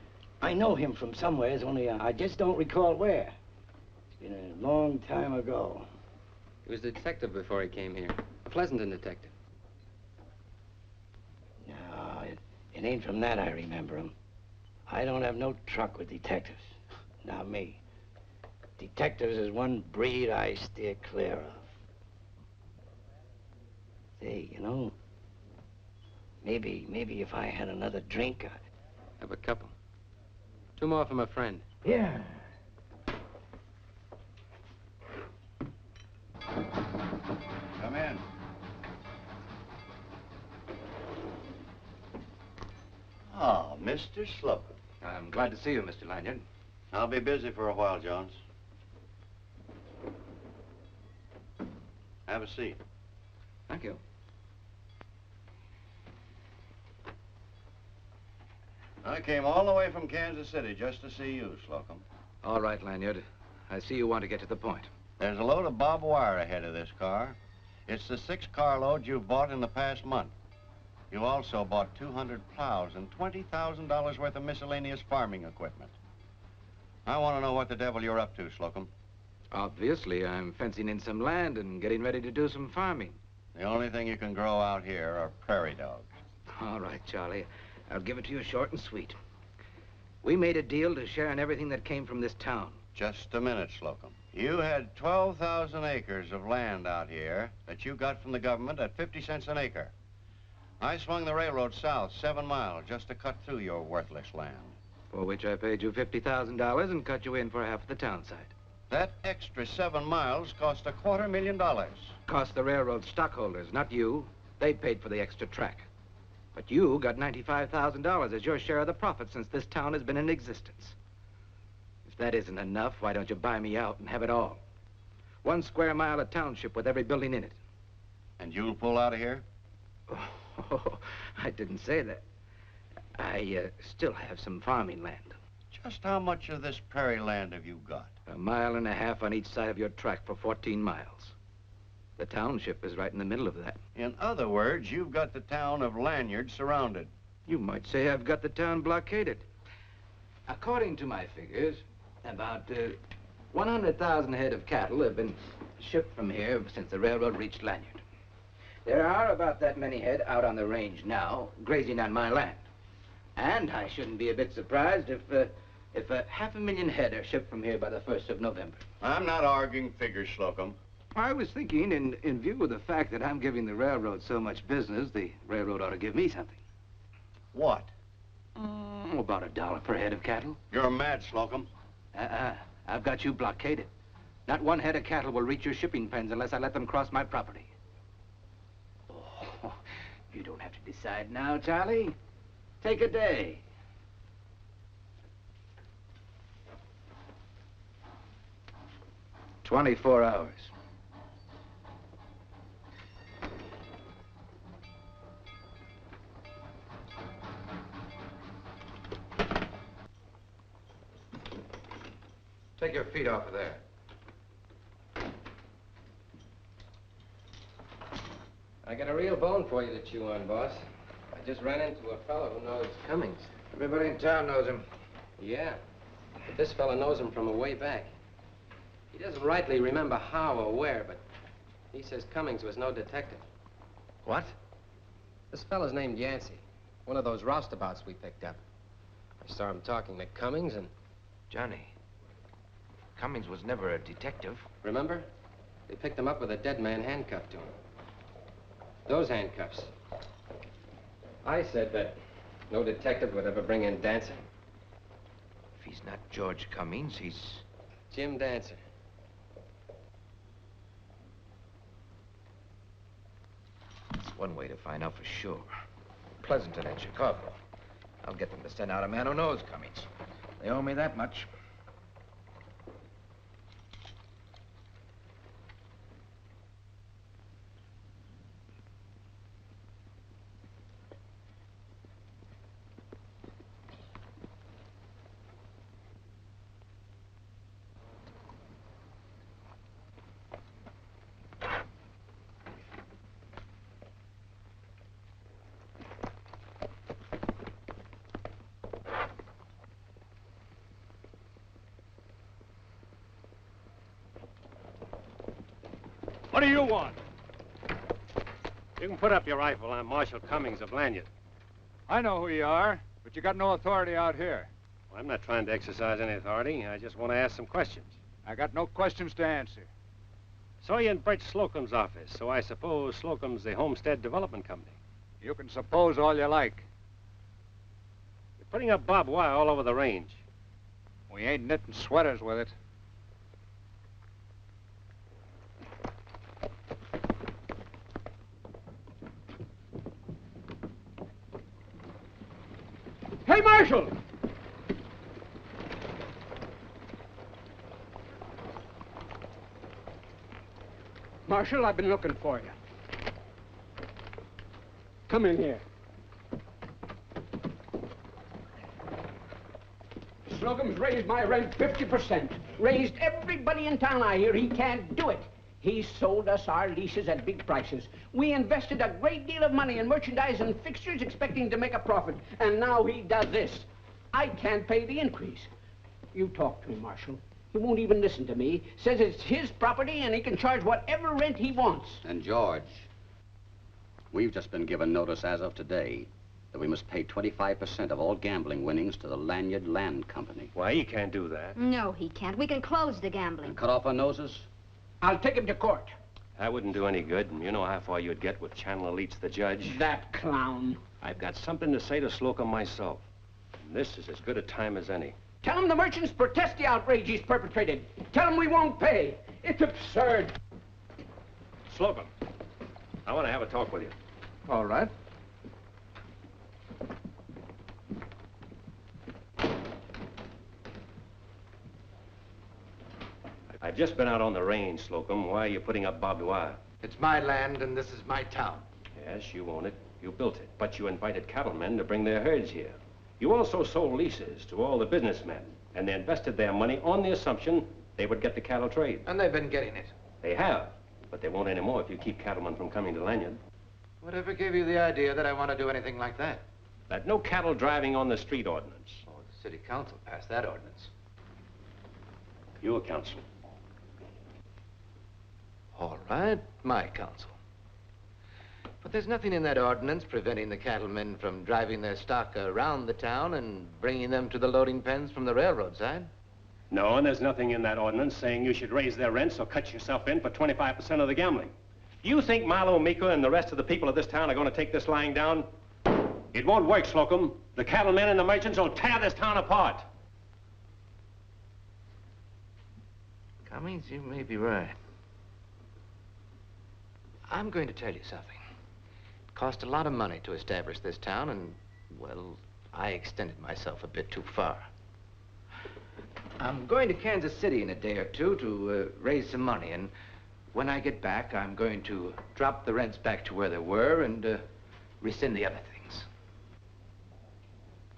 I know him from somewheres, only I just don't recall where. It's been a long time ago. He was a detective before he came here. A Pleasanton detective. No, it ain't from that I remember him. I don't have no truck with detectives. Not me. Detectives is one breed I steer clear of. Say, you know, maybe if I had another drink, I'd... Have a couple. Two more from a friend. Yeah. Come in. Ah, Mr. Slocum. I'm glad to see you, Mr. Lanyard. I'll be busy for a while, Jones. Have a seat. Thank you. I came all the way from Kansas City just to see you, Slocum. All right, Lanyard. I see you want to get to the point. There's a load of barbed wire ahead of this car. It's the 6 carloads you've bought in the past month. You also bought 200 plows and $20,000 worth of miscellaneous farming equipment. I want to know what the devil you're up to, Slocum. Obviously, I'm fencing in some land and getting ready to do some farming. The only thing you can grow out here are prairie dogs. All right, Charlie. I'll give it to you short and sweet. We made a deal to share in everything that came from this town. Just a minute, Slocum. You had 12,000 acres of land out here that you got from the government at 50 cents an acre. I swung the railroad south 7 miles just to cut through your worthless land. For which I paid you $50,000 and cut you in for half the town side. That extra 7 miles cost $250,000. Cost the railroad stockholders, not you. They paid for the extra track. But you got $95,000 as your share of the profit since this town has been in existence. If that isn't enough, why don't you buy me out and have it all? 1 square mile of township with every building in it. And you'll pull out of here? Oh, I didn't say that. I still have some farming land. Just how much of this prairie land have you got? 1.5 miles on each side of your track for 14 miles. The township is right in the middle of that. In other words, you've got the town of Lanyard surrounded. You might say I've got the town blockaded. According to my figures, About 100,000 head of cattle have been shipped from here since the railroad reached Lanyard. There are about that many head out on the range now, grazing on my land. And I shouldn't be a bit surprised if 500,000 head are shipped from here by the 1st of November. I'm not arguing figures, Slocum. I was thinking, in view of the fact that I'm giving the railroad so much business, the railroad ought to give me something. What? About $1 per head of cattle. You're mad, Slocum. I've got you blockaded. Not one head of cattle will reach your shipping pens unless I let them cross my property. Oh, you don't have to decide now, Charlie. Take a day. "24 hours. Take your feet off of there. I got a real bone for you to chew on, boss. I just ran into a fellow who knows Cummings. Everybody in town knows him. Yeah, but this fellow knows him from a way back. He doesn't rightly remember how or where, but he says Cummings was no detective. What? This fellow's named Yancey, one of those roustabouts we picked up. I saw him talking to Cummings and... Johnny, Cummings was never a detective. Remember? They picked him up with a dead man handcuffed to him. Those handcuffs. I said that no detective would ever bring in Dancer. If he's not George Cummings, he's... Jim Dancer. That's one way to find out for sure. Pleasanton and Chicago. I'll get them to send out a man who knows Cummings. They owe me that much. What do you want? You can put up your rifle. I'm Marshal Cummings of Lanyard. I know who you are, but you got no authority out here. Well, I'm not trying to exercise any authority. I just want to ask some questions. I got no questions to answer. Saw you in Birch Slocum's office, so I suppose Slocum's the Homestead Development Company. You can suppose all you like. You're putting up barbed wire all over the range. We ain't knitting sweaters with it. Hey, Marshal! Marshal, I've been looking for you. Come in here. Slocum's raised my rent 50%. Raised everybody in town. I hear he can't do it. He sold us our leases at big prices. We invested a great deal of money in merchandise and fixtures expecting to make a profit. And now he does this. I can't pay the increase. You talk to him, Marshal. He won't even listen to me. Says it's his property and he can charge whatever rent he wants. And George, we've just been given notice as of today that we must pay 25% of all gambling winnings to the Lanyard Land Company. Why, he can't do that. No, he can't. We can close the gambling. And cut off our noses? I'll take him to court. That wouldn't do any good, and you know how far you'd get with Chandler Leach, the judge. That clown. I've got something to say to Slocum myself. And this is as good a time as any. Tell him the merchants protest the outrage he's perpetrated. Tell him we won't pay. It's absurd. Slocum, I want to have a talk with you. All right. I've just been out on the range, Slocum. Why are you putting up barbed wire? It's my land and this is my town. Yes, you own it. You built it. But you invited cattlemen to bring their herds here. You also sold leases to all the businessmen, and they invested their money on the assumption they would get the cattle trade. And they've been getting it. They have, but they won't anymore if you keep cattlemen from coming to Lanyard. Whatever gave you the idea that I want to do anything like that? That no cattle driving on the street ordinance. Oh, the city council passed that ordinance. Your counsel. All right, my counsel. But there's nothing in that ordinance preventing the cattlemen from driving their stock around the town and bringing them to the loading pens from the railroad side. No, and there's nothing in that ordinance saying you should raise their rents or cut yourself in for 25% of the gambling. You think Milo Meeker and the rest of the people of this town are going to take this lying down? It won't work, Slocum. The cattlemen and the merchants will tear this town apart. Cummings, you may be right. I'm going to tell you something. It cost a lot of money to establish this town, and, well, I extended myself a bit too far. I'm going to Kansas City in a day or two to raise some money, and when I get back, I'm going to drop the rents back to where they were and rescind the other things.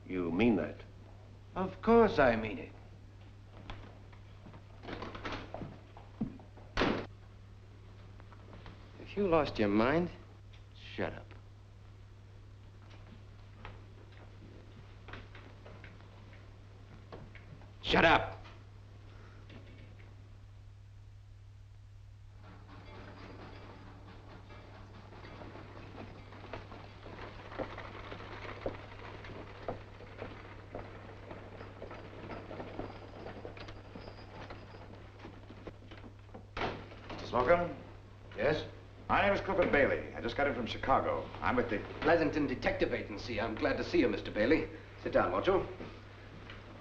You mean that? Of course I mean it. Have you lost your mind? Shut up. Shut up! Slocum? Yes? My name is Clifford Bailey. I just got in from Chicago. I'm with the Pleasanton Detective Agency. I'm glad to see you, Mr. Bailey. Sit down, won't you?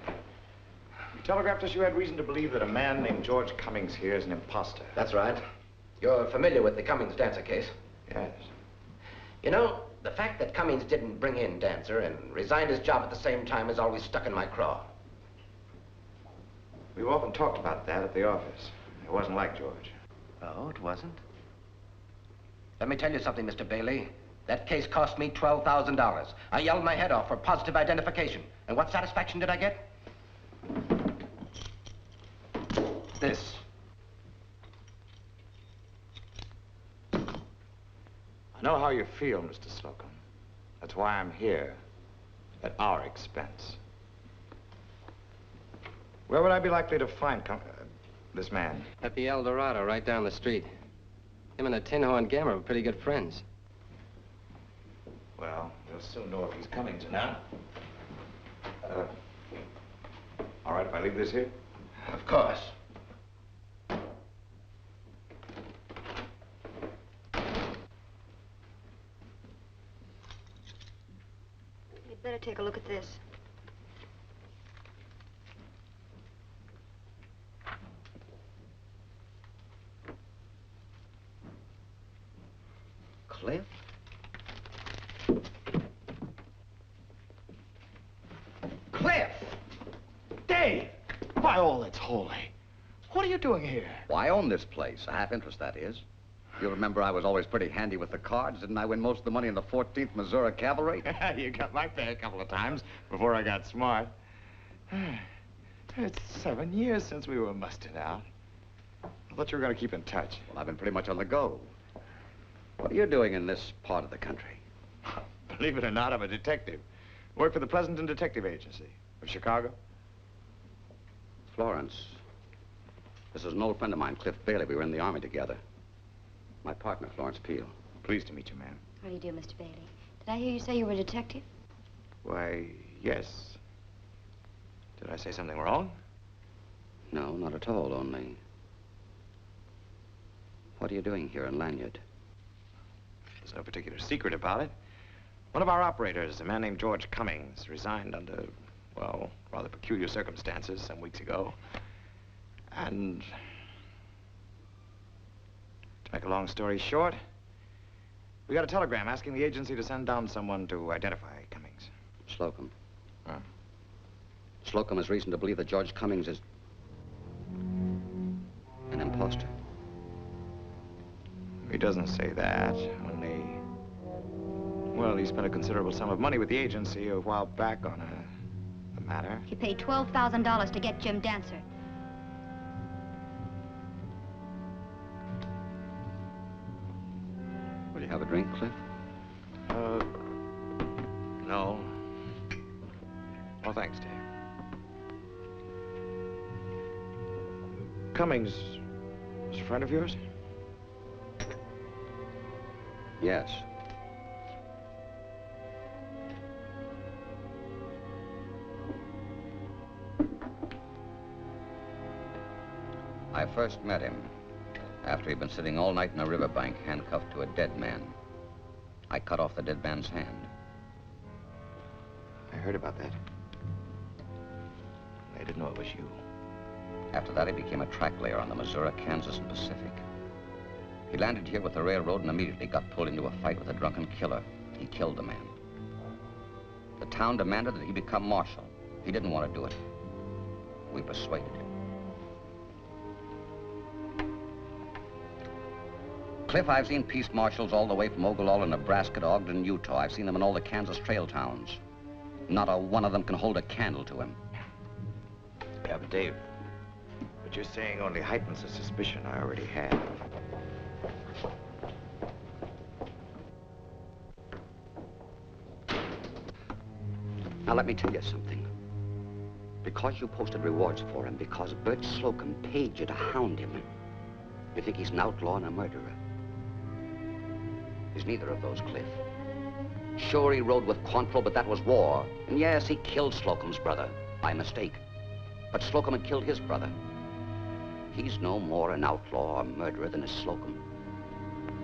You telegraphed us you had reason to believe that a man named George Cummings here is an imposter. That's right. You're familiar with the Cummings Dancer case? Yes. You know, the fact that Cummings didn't bring in Dancer and resigned his job at the same time has always stuck in my craw. We've often talked about that at the office. It wasn't like George. Oh, it wasn't? Let me tell you something, Mr. Bailey. That case cost me $12,000. I yelled my head off for positive identification. And what satisfaction did I get? This. I know how you feel, Mr. Slocum. That's why I'm here, at our expense. Where would I be likely to find this man? At the El Dorado, right down the street. Him and the Tin Horn Gamma were pretty good friends. Well, we'll soon know if he's Cummings or not. All right if I leave this here? Of course. You'd better take a look at this. Cliff? Cliff! Dave! By all that's holy. What are you doing here? Well, I own this place. A half interest, that is. You remember I was always pretty handy with the cards. Didn't I win most of the money in the 14th Missouri Cavalry? You got my pay a couple of times before I got smart. It's 7 years since we were mustered out. I thought you were going to keep in touch. Well, I've been pretty much on the go. What are you doing in this part of the country? Believe it or not, I'm a detective. Work for the Pleasanton Detective Agency of Chicago. Florence. This is an old friend of mine, Cliff Bailey. We were in the Army together. My partner, Florence Peel. Pleased to meet you, ma'am. How do you do, Mr. Bailey? Did I hear you say you were a detective? Why, yes. Did I say something wrong? No, not at all, only... What are you doing here in Lanyard? There's no particular secret about it. One of our operators, a man named George Cummings, resigned under, well, rather peculiar circumstances some weeks ago. And to make a long story short, we got a telegram asking the agency to send down someone to identify Cummings. Slocum. Huh? Slocum has reason to believe that George Cummings is an imposter. He doesn't say that, only... Well, he spent a considerable sum of money with the agency a while back on a matter. He paid $12,000 to get Jim Dancer. Will you have a drink, Cliff? No. Well, thanks, Dave. Cummings was a friend of yours? Yes. I first met him after he'd been sitting all night in a riverbank, handcuffed to a dead man. I cut off the dead man's hand. I heard about that. I didn't know it was you. After that, he became a track layer on the Missouri, Kansas, and Pacific. He landed here with the railroad and immediately got pulled into a fight with a drunken killer. He killed the man. The town demanded that he become marshal. He didn't want to do it. We persuaded him. Cliff, I've seen peace marshals all the way from Ogallala, Nebraska to Ogden, Utah. I've seen them in all the Kansas trail towns. Not a one of them can hold a candle to him. Yeah, but Dave, what you're saying only heightens a suspicion I already had. Now, let me tell you something. Because you posted rewards for him, because Bert Slocum paid you to hound him, you think he's an outlaw and a murderer. He's neither of those, Cliff. Sure, he rode with Quantrill, but that was war. And yes, he killed Slocum's brother, by mistake. But Slocum had killed his brother. He's no more an outlaw or murderer than is Slocum.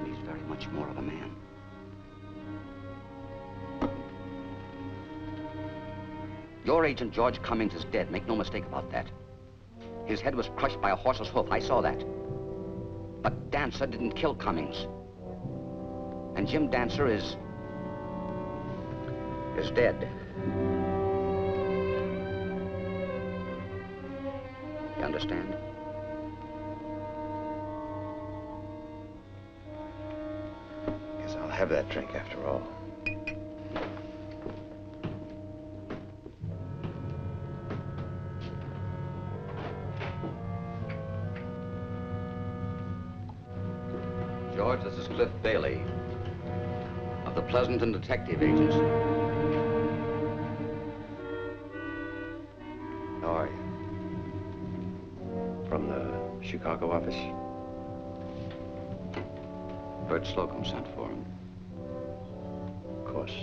And he's very much more of a man. Your agent, George Cummings, is dead. Make no mistake about that. His head was crushed by a horse's hoof. I saw that. But Dancer didn't kill Cummings. And Jim Dancer is dead. You understand? Guess I'll have that drink after all. George, this is Cliff Bailey of the Pleasanton Detective Agency. How are you? From the Chicago office? Bert Slocum sent for him. Of course.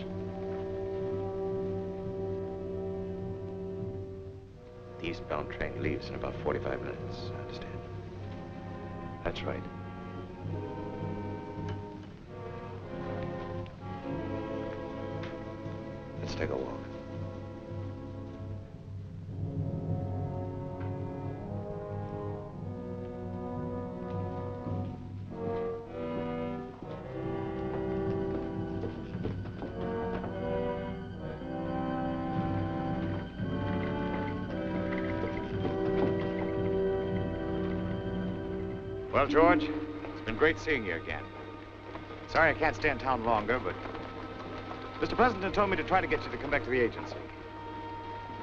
The eastbound train leaves in about 45 minutes, I understand. That's right. Let's take a walk. Well, George, it's been great seeing you again. Sorry I can't stay in town longer, but Mr. Pleasanton told me to try to get you to come back to the agency.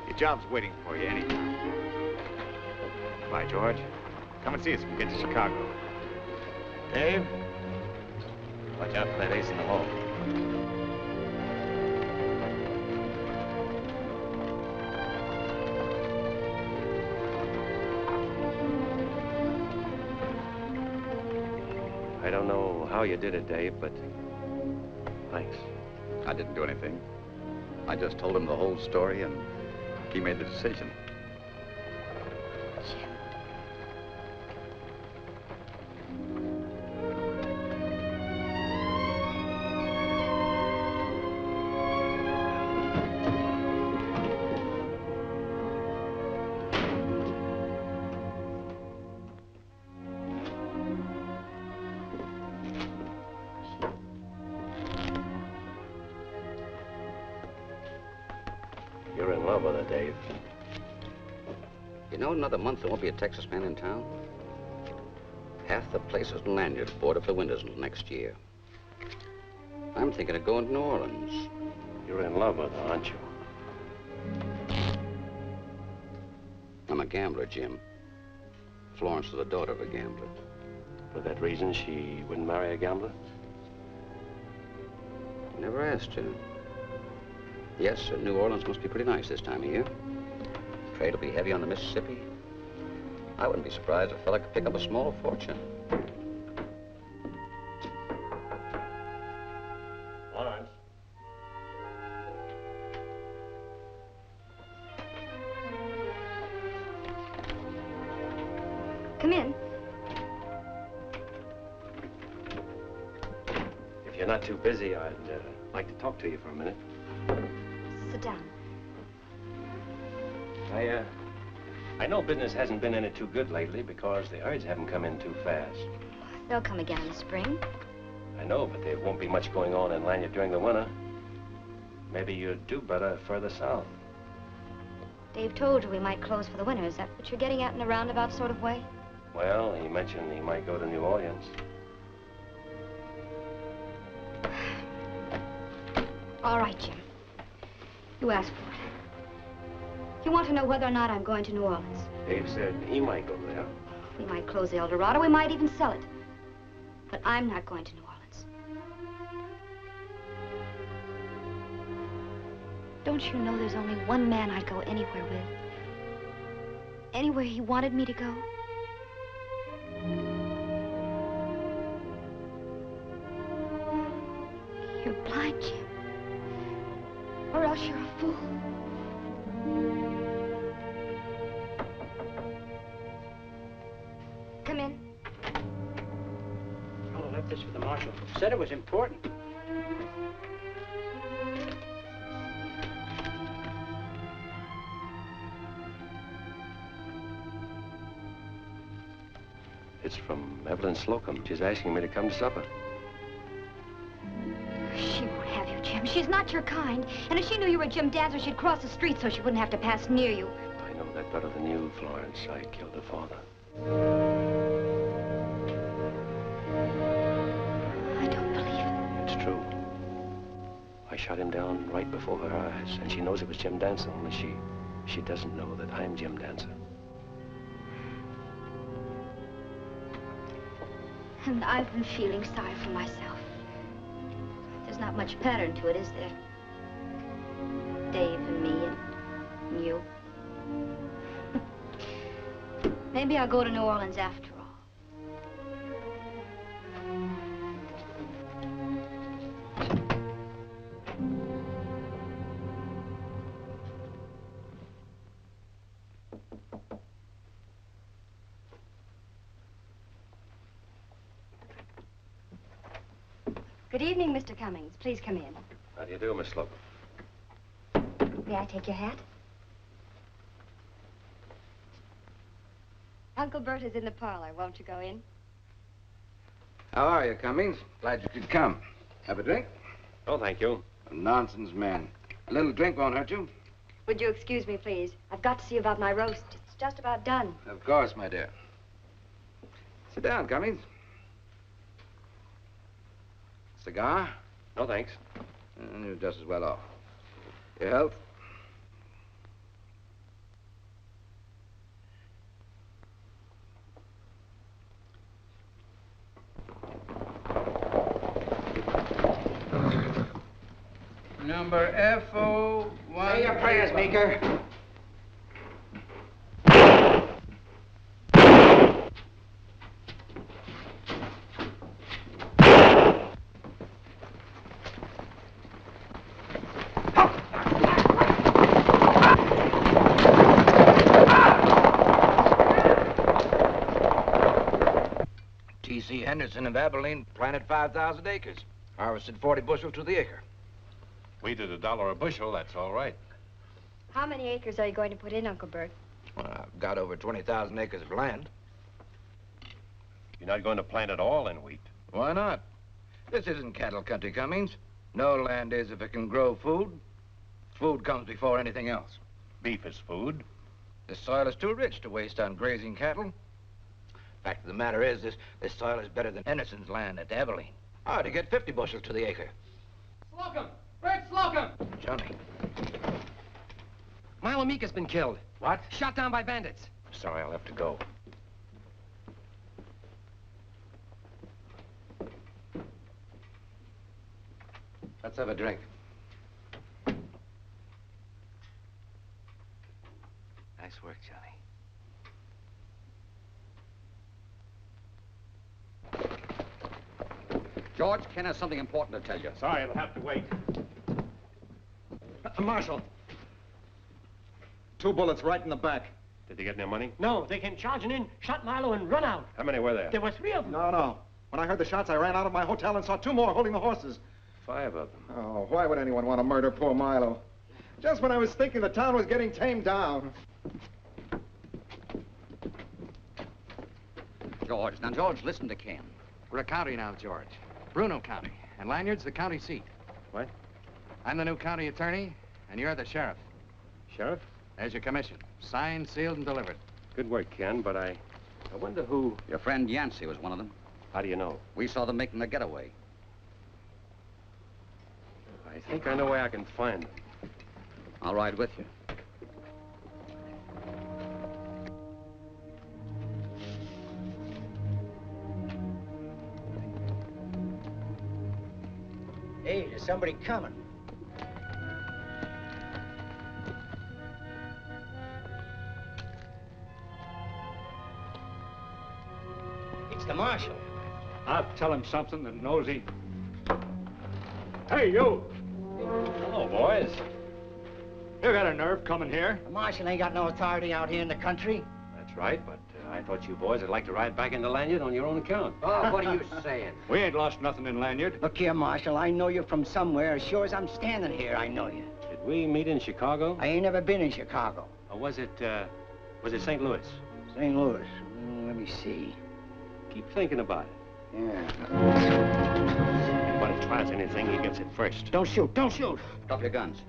Your job's waiting for you anytime. Bye, George. Come and see us when we get to Chicago. Dave, watch out for that ace in the hole. I don't know how you did it, Dave, but thanks. I didn't do anything. I just told him the whole story, and he made the decision. You're in love with her, Dave. You know, in another month there won't be a Texas man in town. Half the places in Lanyard's board up the windows until next year. I'm thinking of going to New Orleans. You're in love with her, aren't you? I'm a gambler, Jim. Florence is the daughter of a gambler. For that reason, she wouldn't marry a gambler? Never asked her. Yes, New Orleans must be pretty nice this time of year. Trade will be heavy on the Mississippi. I wouldn't be surprised if a fella could pick up a small fortune. Lawrence. Come in. If you're not too busy, I'd like to talk to you for a minute. Sit down. I know business hasn't been any too good lately because the herds haven't come in too fast. They'll come again in the spring. I know, but there won't be much going on in Lanyard during the winter. Maybe you'd do better further south. Dave told you we might close for the winter. Is that what you're getting at in a roundabout sort of way? Well, he mentioned he might go to New Orleans. All right, Jim. You asked for it. You want to know whether or not I'm going to New Orleans. Dave said he might go there. We might close the El Dorado. We might even sell it. But I'm not going to New Orleans. Don't you know there's only one man I'd go anywhere with? Anywhere he wanted me to go? You're blind, Jim. Or else you're a fool. Come in. Oh, left this for the marshal. Said it was important. It's from Evelyn Slocum. She's asking me to come to supper. She won't have you, Jim. She's not your kind. And if she knew you were Jim Dancer, she'd cross the street so she wouldn't have to pass near you. I know that better than you, Florence. I killed her father. I don't believe it. It's true. I shot him down right before her eyes, and she knows it was Jim Dancer, only she doesn't know that I'm Jim Dancer. And I've been feeling sorry for myself. There's not much pattern to it, is there? Dave and me and you. Maybe I'll go to New Orleans after all. Good evening, Mr. Cummings. Please come in. How do you do, Miss Slocum? May I take your hat? Uncle Bert is in the parlor. Won't you go in? How are you, Cummings? Glad you could come. Have a drink? Oh, thank you. Nonsense, man. A little drink won't hurt you. Would you excuse me, please? I've got to see about my roast. It's just about done. Of course, my dear. Sit down, Cummings. Cigar? No, thanks. You're just as well off. Your health? Number FO1. Say your prayers, Meeker. T.C. Henderson of Abilene planted 5,000 acres. Harvested 40 bushels to the acre. We did $1 a bushel, that's all right. How many acres are you going to put in, Uncle Bert? Well, I've got over 20,000 acres of land. You're not going to plant it all in wheat. Why not? This isn't cattle country, Cummings. No land is if it can grow food. Food comes before anything else. Beef is food. This soil is too rich to waste on grazing cattle. Fact of the matter is, this soil is better than Henderson's land at Abilene. I ought to get 50 bushels to the acre. Slocum! Bert Slocum! Johnny. Milo Meeker's been killed. What? Shot down by bandits. Sorry, I'll have to go. Let's have a drink. Nice work, Johnny. George, Ken has something important to tell you. Sorry, it'll have to wait. Marshal. 2 bullets right in the back. Did they get any money? No, they came charging in, shot Milo, and run out. How many were there? There were 3 of them. No. When I heard the shots, I ran out of my hotel and saw 2 more holding the horses. 5 of them. Oh, why would anyone want to murder poor Milo? Just when I was thinking the town was getting tamed down. George, now, George, listen to Ken. We're a county now, George. Bruno County. And Lanyard's the county seat. What? I'm the new county attorney, and you're the sheriff. Sheriff? There's your commission. Signed, sealed, and delivered. Good work, Ken, but I wonder who... Your friend Yancey was one of them. How do you know? We saw them making the getaway. I think I know where I can find them. I'll ride with you. Hey, there's somebody coming. It's the marshal. I'll tell him something that knows he... Hey, you! Hello, boys. You got a nerve coming here? The marshal ain't got no authority out here in the country. That's right, but I thought you boys would like to ride back into Lanyard on your own account. Oh, what are you saying? We ain't lost nothing in Lanyard. Look here, Marshal, I know you from somewhere. As sure as I'm standing here, I know you. Did we meet in Chicago? I ain't never been in Chicago. Or was it St. Louis? St. Louis. Let me see. Keep thinking about it. Yeah. Anybody tries anything, he gets it first. Don't shoot, don't shoot. Drop your guns.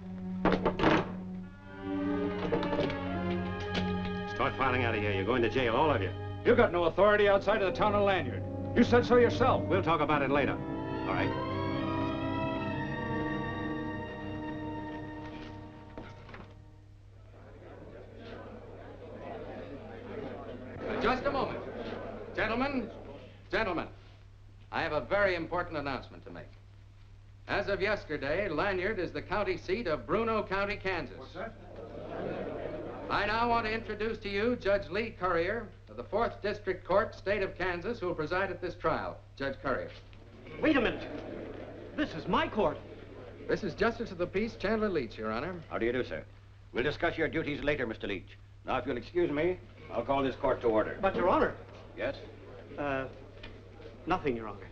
Start filing out of here. You're going to jail, all of you. You got no authority outside of the town of Lanyard. You said so yourself. We'll talk about it later. All right? Just a moment. Gentlemen, I have a very important announcement to make. As of yesterday, Lanyard is the county seat of Bruno County, Kansas. What's that? I now want to introduce to you Judge Lee Currier of the 4th District Court, State of Kansas, who will preside at this trial. Judge Currier. Wait a minute. This is my court. This is Justice of the Peace Chandler Leach, Your Honor. How do you do, sir? We'll discuss your duties later, Mr. Leach. Now, if you'll excuse me, I'll call this court to order. But, Your Honor. Yes? Nothing, Your Honor.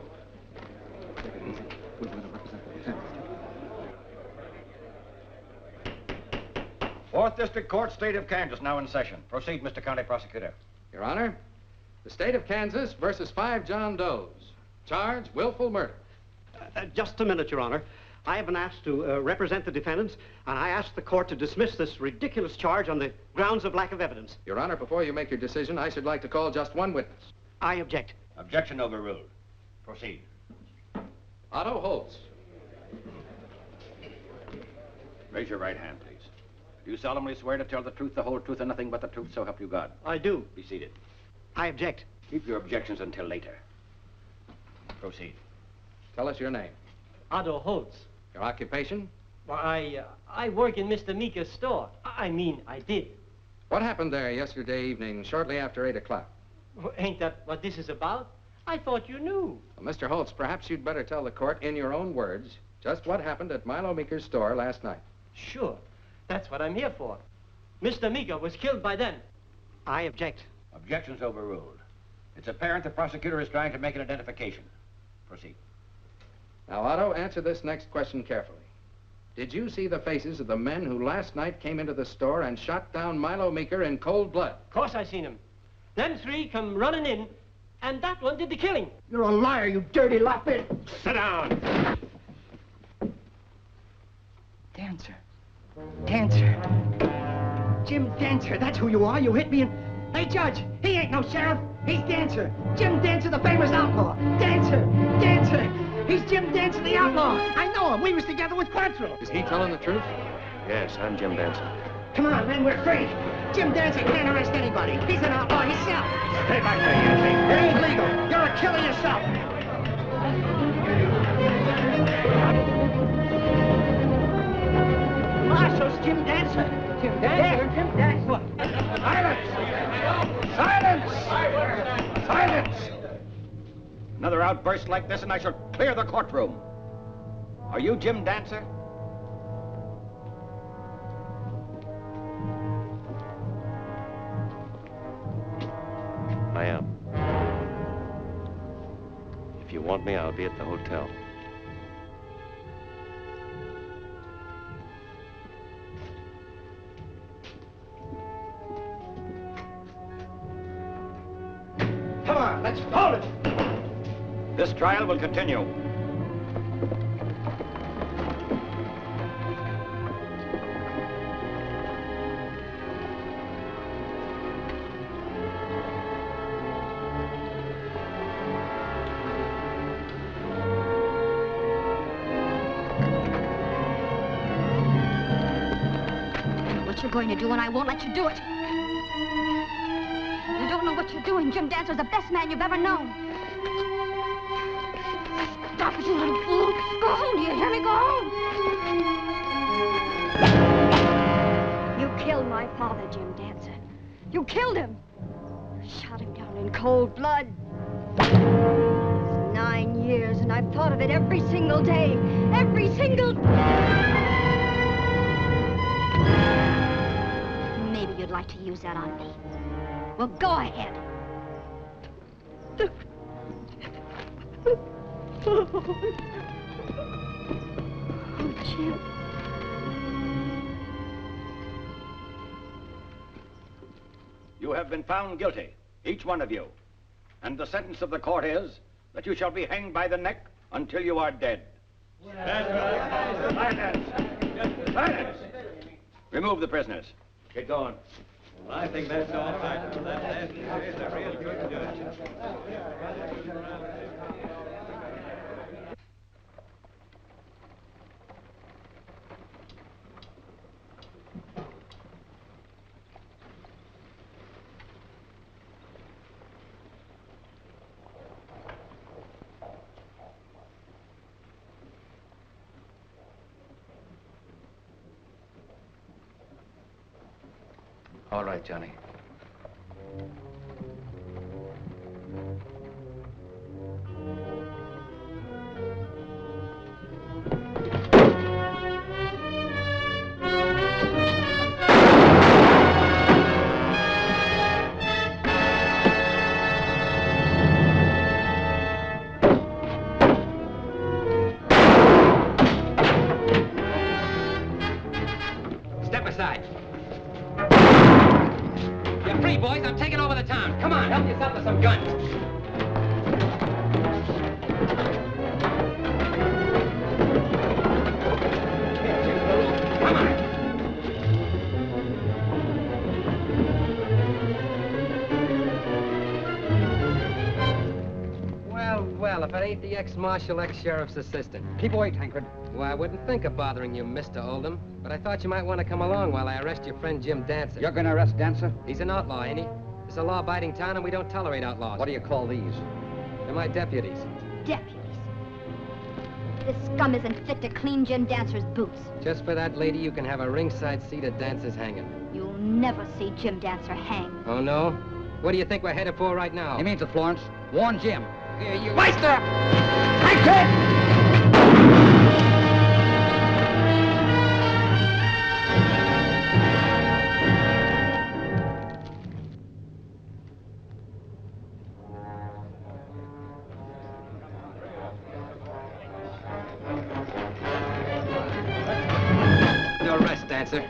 Fourth District Court, State of Kansas, now in session. Proceed, Mr. County Prosecutor. Your Honor, the State of Kansas versus 5 John Does. Charge, willful murder. Just a minute, Your Honor. I have been asked to represent the defendants, and I ask the court to dismiss this ridiculous charge on the grounds of lack of evidence. Your Honor, before you make your decision, I should like to call just one witness. I object. Objection overruled. Proceed. Otto Holtz. Raise your right hand, please. Do you solemnly swear to tell the truth, the whole truth, and nothing but the truth, so help you God? I do. Be seated. I object. Keep your objections until later. Proceed. Tell us your name. Otto Holtz. Your occupation? Well, I work in Mr. Meeker's store. I mean, I did. What happened there yesterday evening, shortly after 8 o'clock? Well, ain't that what this is about? I thought you knew. Well, Mr. Holtz, perhaps you'd better tell the court in your own words just what happened at Milo Meeker's store last night. Sure. That's what I'm here for. Mr. Meeker was killed by them. I object. Objection's overruled. It's apparent the prosecutor is trying to make an identification. Proceed. Now, Otto, answer this next question carefully. Did you see the faces of the men who last night came into the store and shot down Milo Meeker in cold blood? Of course I seen him. Them 3 come running in, and that one did the killing. You're a liar, you dirty lopbit. Sit down. Dancer. Jim Dancer, that's who you are. You hit me and... Hey, Judge, he ain't no sheriff. He's Dancer. Jim Dancer, the famous outlaw. Dancer. He's Jim Dancer, the outlaw. I know him. We was together with Quattro. Is he telling the truth? Yes, I'm Jim Dancer. Come on, men, we're free. Jim Dancer can't arrest anybody. He's an outlaw himself. Stay back there, Yancey. It ain't legal. You're a killer yourself. Marshal's Jim Dancer. Jim Dancer? Yeah, Jim Dancer. What? Silence! Another outburst like this and I shall clear the courtroom. Are you Jim Dancer? I am. If you want me, I'll be at the hotel. Come on, let's hold it. This trial will continue. What you're going to do, and I won't let you do it. You don't know what you're doing. Jim Dancer's the best man you've ever known. Stop it, you little fool. Go home, do you hear me? Go home. You killed my father, Jim Dancer. You killed him. You shot him down in cold blood. It's 9 years, and I've thought of it every single day. Every single... Maybe you'd like to use that on me. Well, go ahead. Oh, Jim. You have been found guilty, each one of you. And the sentence of the court is that you shall be hanged by the neck until you are dead. Silence! Silence! Remove the prisoners. Get going. Well, I think that's all right. That's a real good judge. All right, Johnny. Step aside. You're free, boys. I'm taking over the town. Come on, help yourself to some guns. Come on. Well, if it ain't the ex-marshal, ex-sheriff's assistant. Keep away, Tancred. Well, I wouldn't think of bothering you, Mr. Oldham, but I thought you might want to come along while I arrest your friend Jim Dancer. You're gonna arrest Dancer? He's an outlaw, ain't he? It's a law-abiding town, and we don't tolerate outlaws. What do you call these? They're my deputies. Deputies. This scum isn't fit to clean Jim Dancer's boots. Just for that, lady, you can have a ringside seat at Dancer's hanging. You'll never see Jim Dancer hang. Oh, no? What do you think we're headed for right now? He means it, Florence. Warn Jim. Here, you... Meister! Tancred!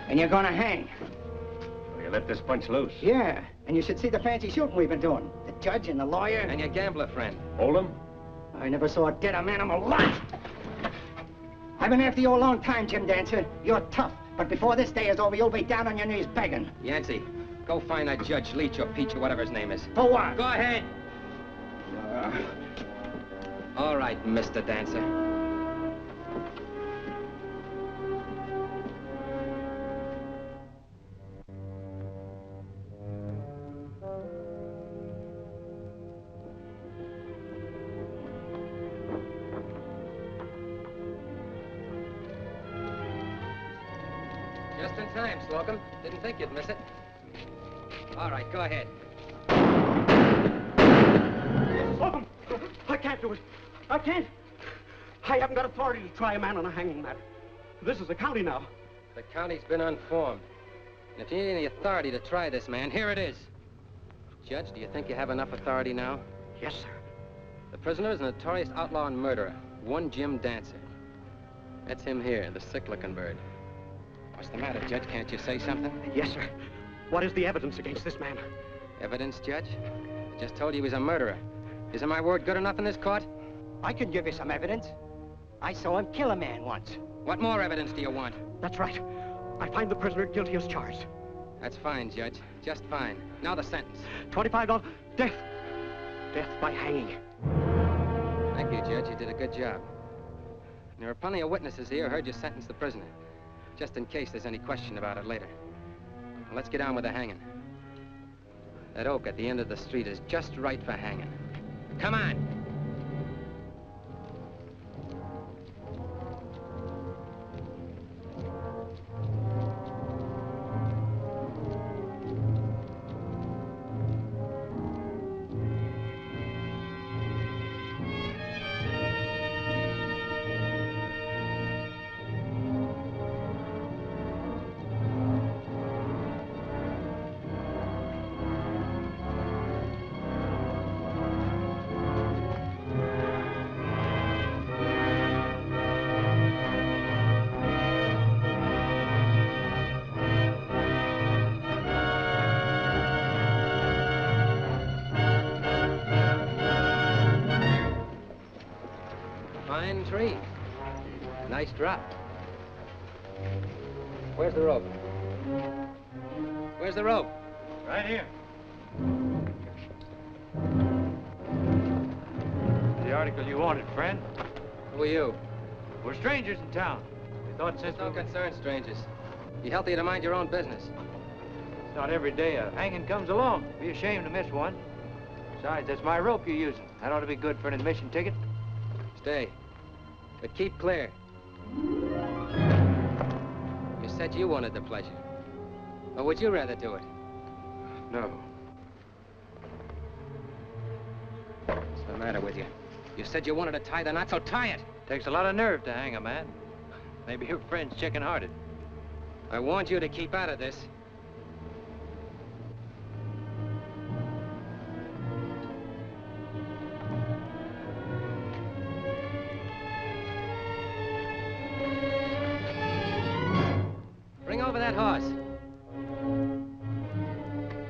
And you're gonna hang. Will you let this bunch loose? Yeah, and you should see the fancy shooting we've been doing. The judge and the lawyer. And your gambler friend. Oldham? I never saw a deader man in my life. I've been after you a long time, Jim Dancer. You're tough, but before this day is over, you'll be down on your knees begging. Yancey, go find that Judge Leach or Peach or whatever his name is. For what? Go ahead. All right, Mr. Dancer. Just in time, Slocum. Didn't think you'd miss it. All right, go ahead. Slocum! I can't do do it. I can't. I haven't got authority to try a man on a hanging matter. This is the county now. The county's been unformed. And if you need any authority to try this man, here it is. Judge, do you think you have enough authority now? Yes, sir. The prisoner is a notorious outlaw and murderer, one Jim Dancer. That's him here, the sick-looking bird. What's the matter, Judge? Can't you say something? Yes, sir. What is the evidence against this man? Evidence, Judge? I just told you he was a murderer. Isn't my word good enough in this court? I can give you some evidence. I saw him kill a man once. What more evidence do you want? That's right. I find the prisoner guilty as charged. That's fine, Judge. Just fine. Now the sentence. $25. Death. Death by hanging. Thank you, Judge. You did a good job. There are plenty of witnesses here who heard you sentence the prisoner, just in case there's any question about it later. Now, let's get on with the hanging. That oak at the end of the street is just right for hanging. Come on! Fine tree. Nice drop. Where's the rope? Where's the rope? Right here. The article you wanted, friend. Who are you? We're strangers in town. We thought since Don't concern strangers. Be healthy to mind your own business. It's not every day a hanging comes along. Be ashamed to miss one. Besides, that's my rope you're using. That ought to be good for an admission ticket. Stay. But keep clear. You said you wanted the pleasure. Or would you rather do it? No. What's the matter with you? You said you wanted to tie the knot, so tie it. Takes a lot of nerve to hang a man. Maybe your friend's chicken-hearted. I warned you to keep out of this. Bring over that horse.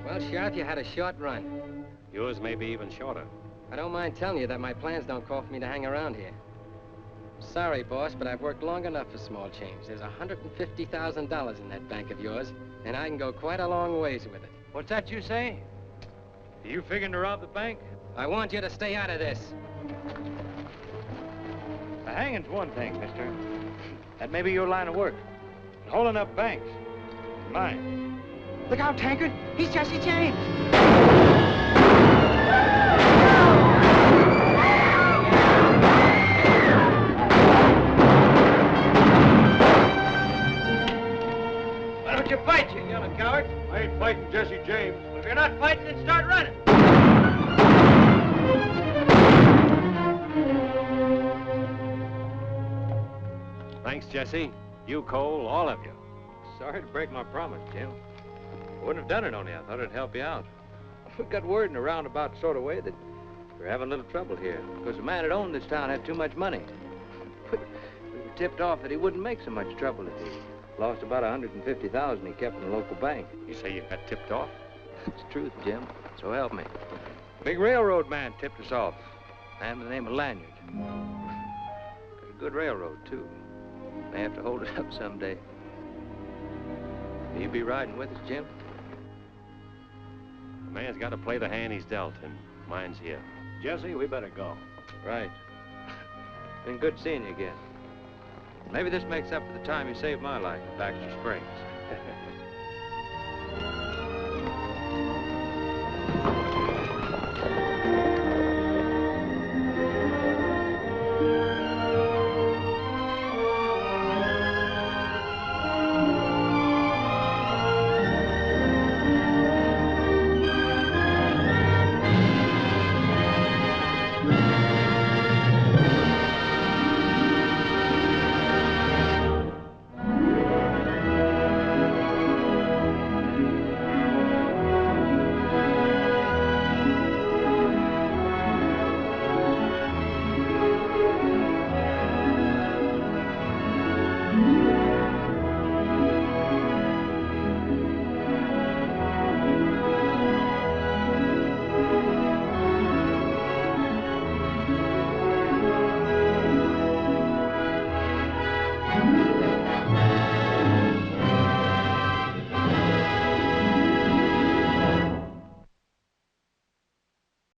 Well, Sheriff, you had a short run. Yours may be even shorter. I don't mind telling you that my plans don't call for me to hang around here. Sorry, boss, but I've worked long enough for small change. There's $150,000 in that bank of yours, and I can go quite a long ways with it. What's that you say? Are you figuring to rob the bank? I want you to stay out of this. The hanging's one thing, mister. That may be your line of work. But holding up banks, mine. Look out, Tankard. He's Jesse James. Why don't you fight, you yellow coward? I ain't fighting Jesse James. Well, if you're not fighting, then start running. Thanks, Jesse. You, Cole, all of you. Sorry to break my promise, Jim. I wouldn't have done it only I thought it'd help you out. We got word in a roundabout sort of way that we're having a little trouble here because the man that owned this town had too much money. We were tipped off that he wouldn't make so much trouble if he lost about $150,000 he kept in the local bank. You say you got tipped off? It's the truth, Jim. So help me. Big railroad man tipped us off. A man by the name of Lanyard. Got a good railroad, too. May have to hold it up someday. Will you be riding with us, Jim? A man's got to play the hand he's dealt, and mine's here. Jesse, we better go. Right. Been good seeing you again. Maybe this makes up for the time you saved my life at Baxter Springs.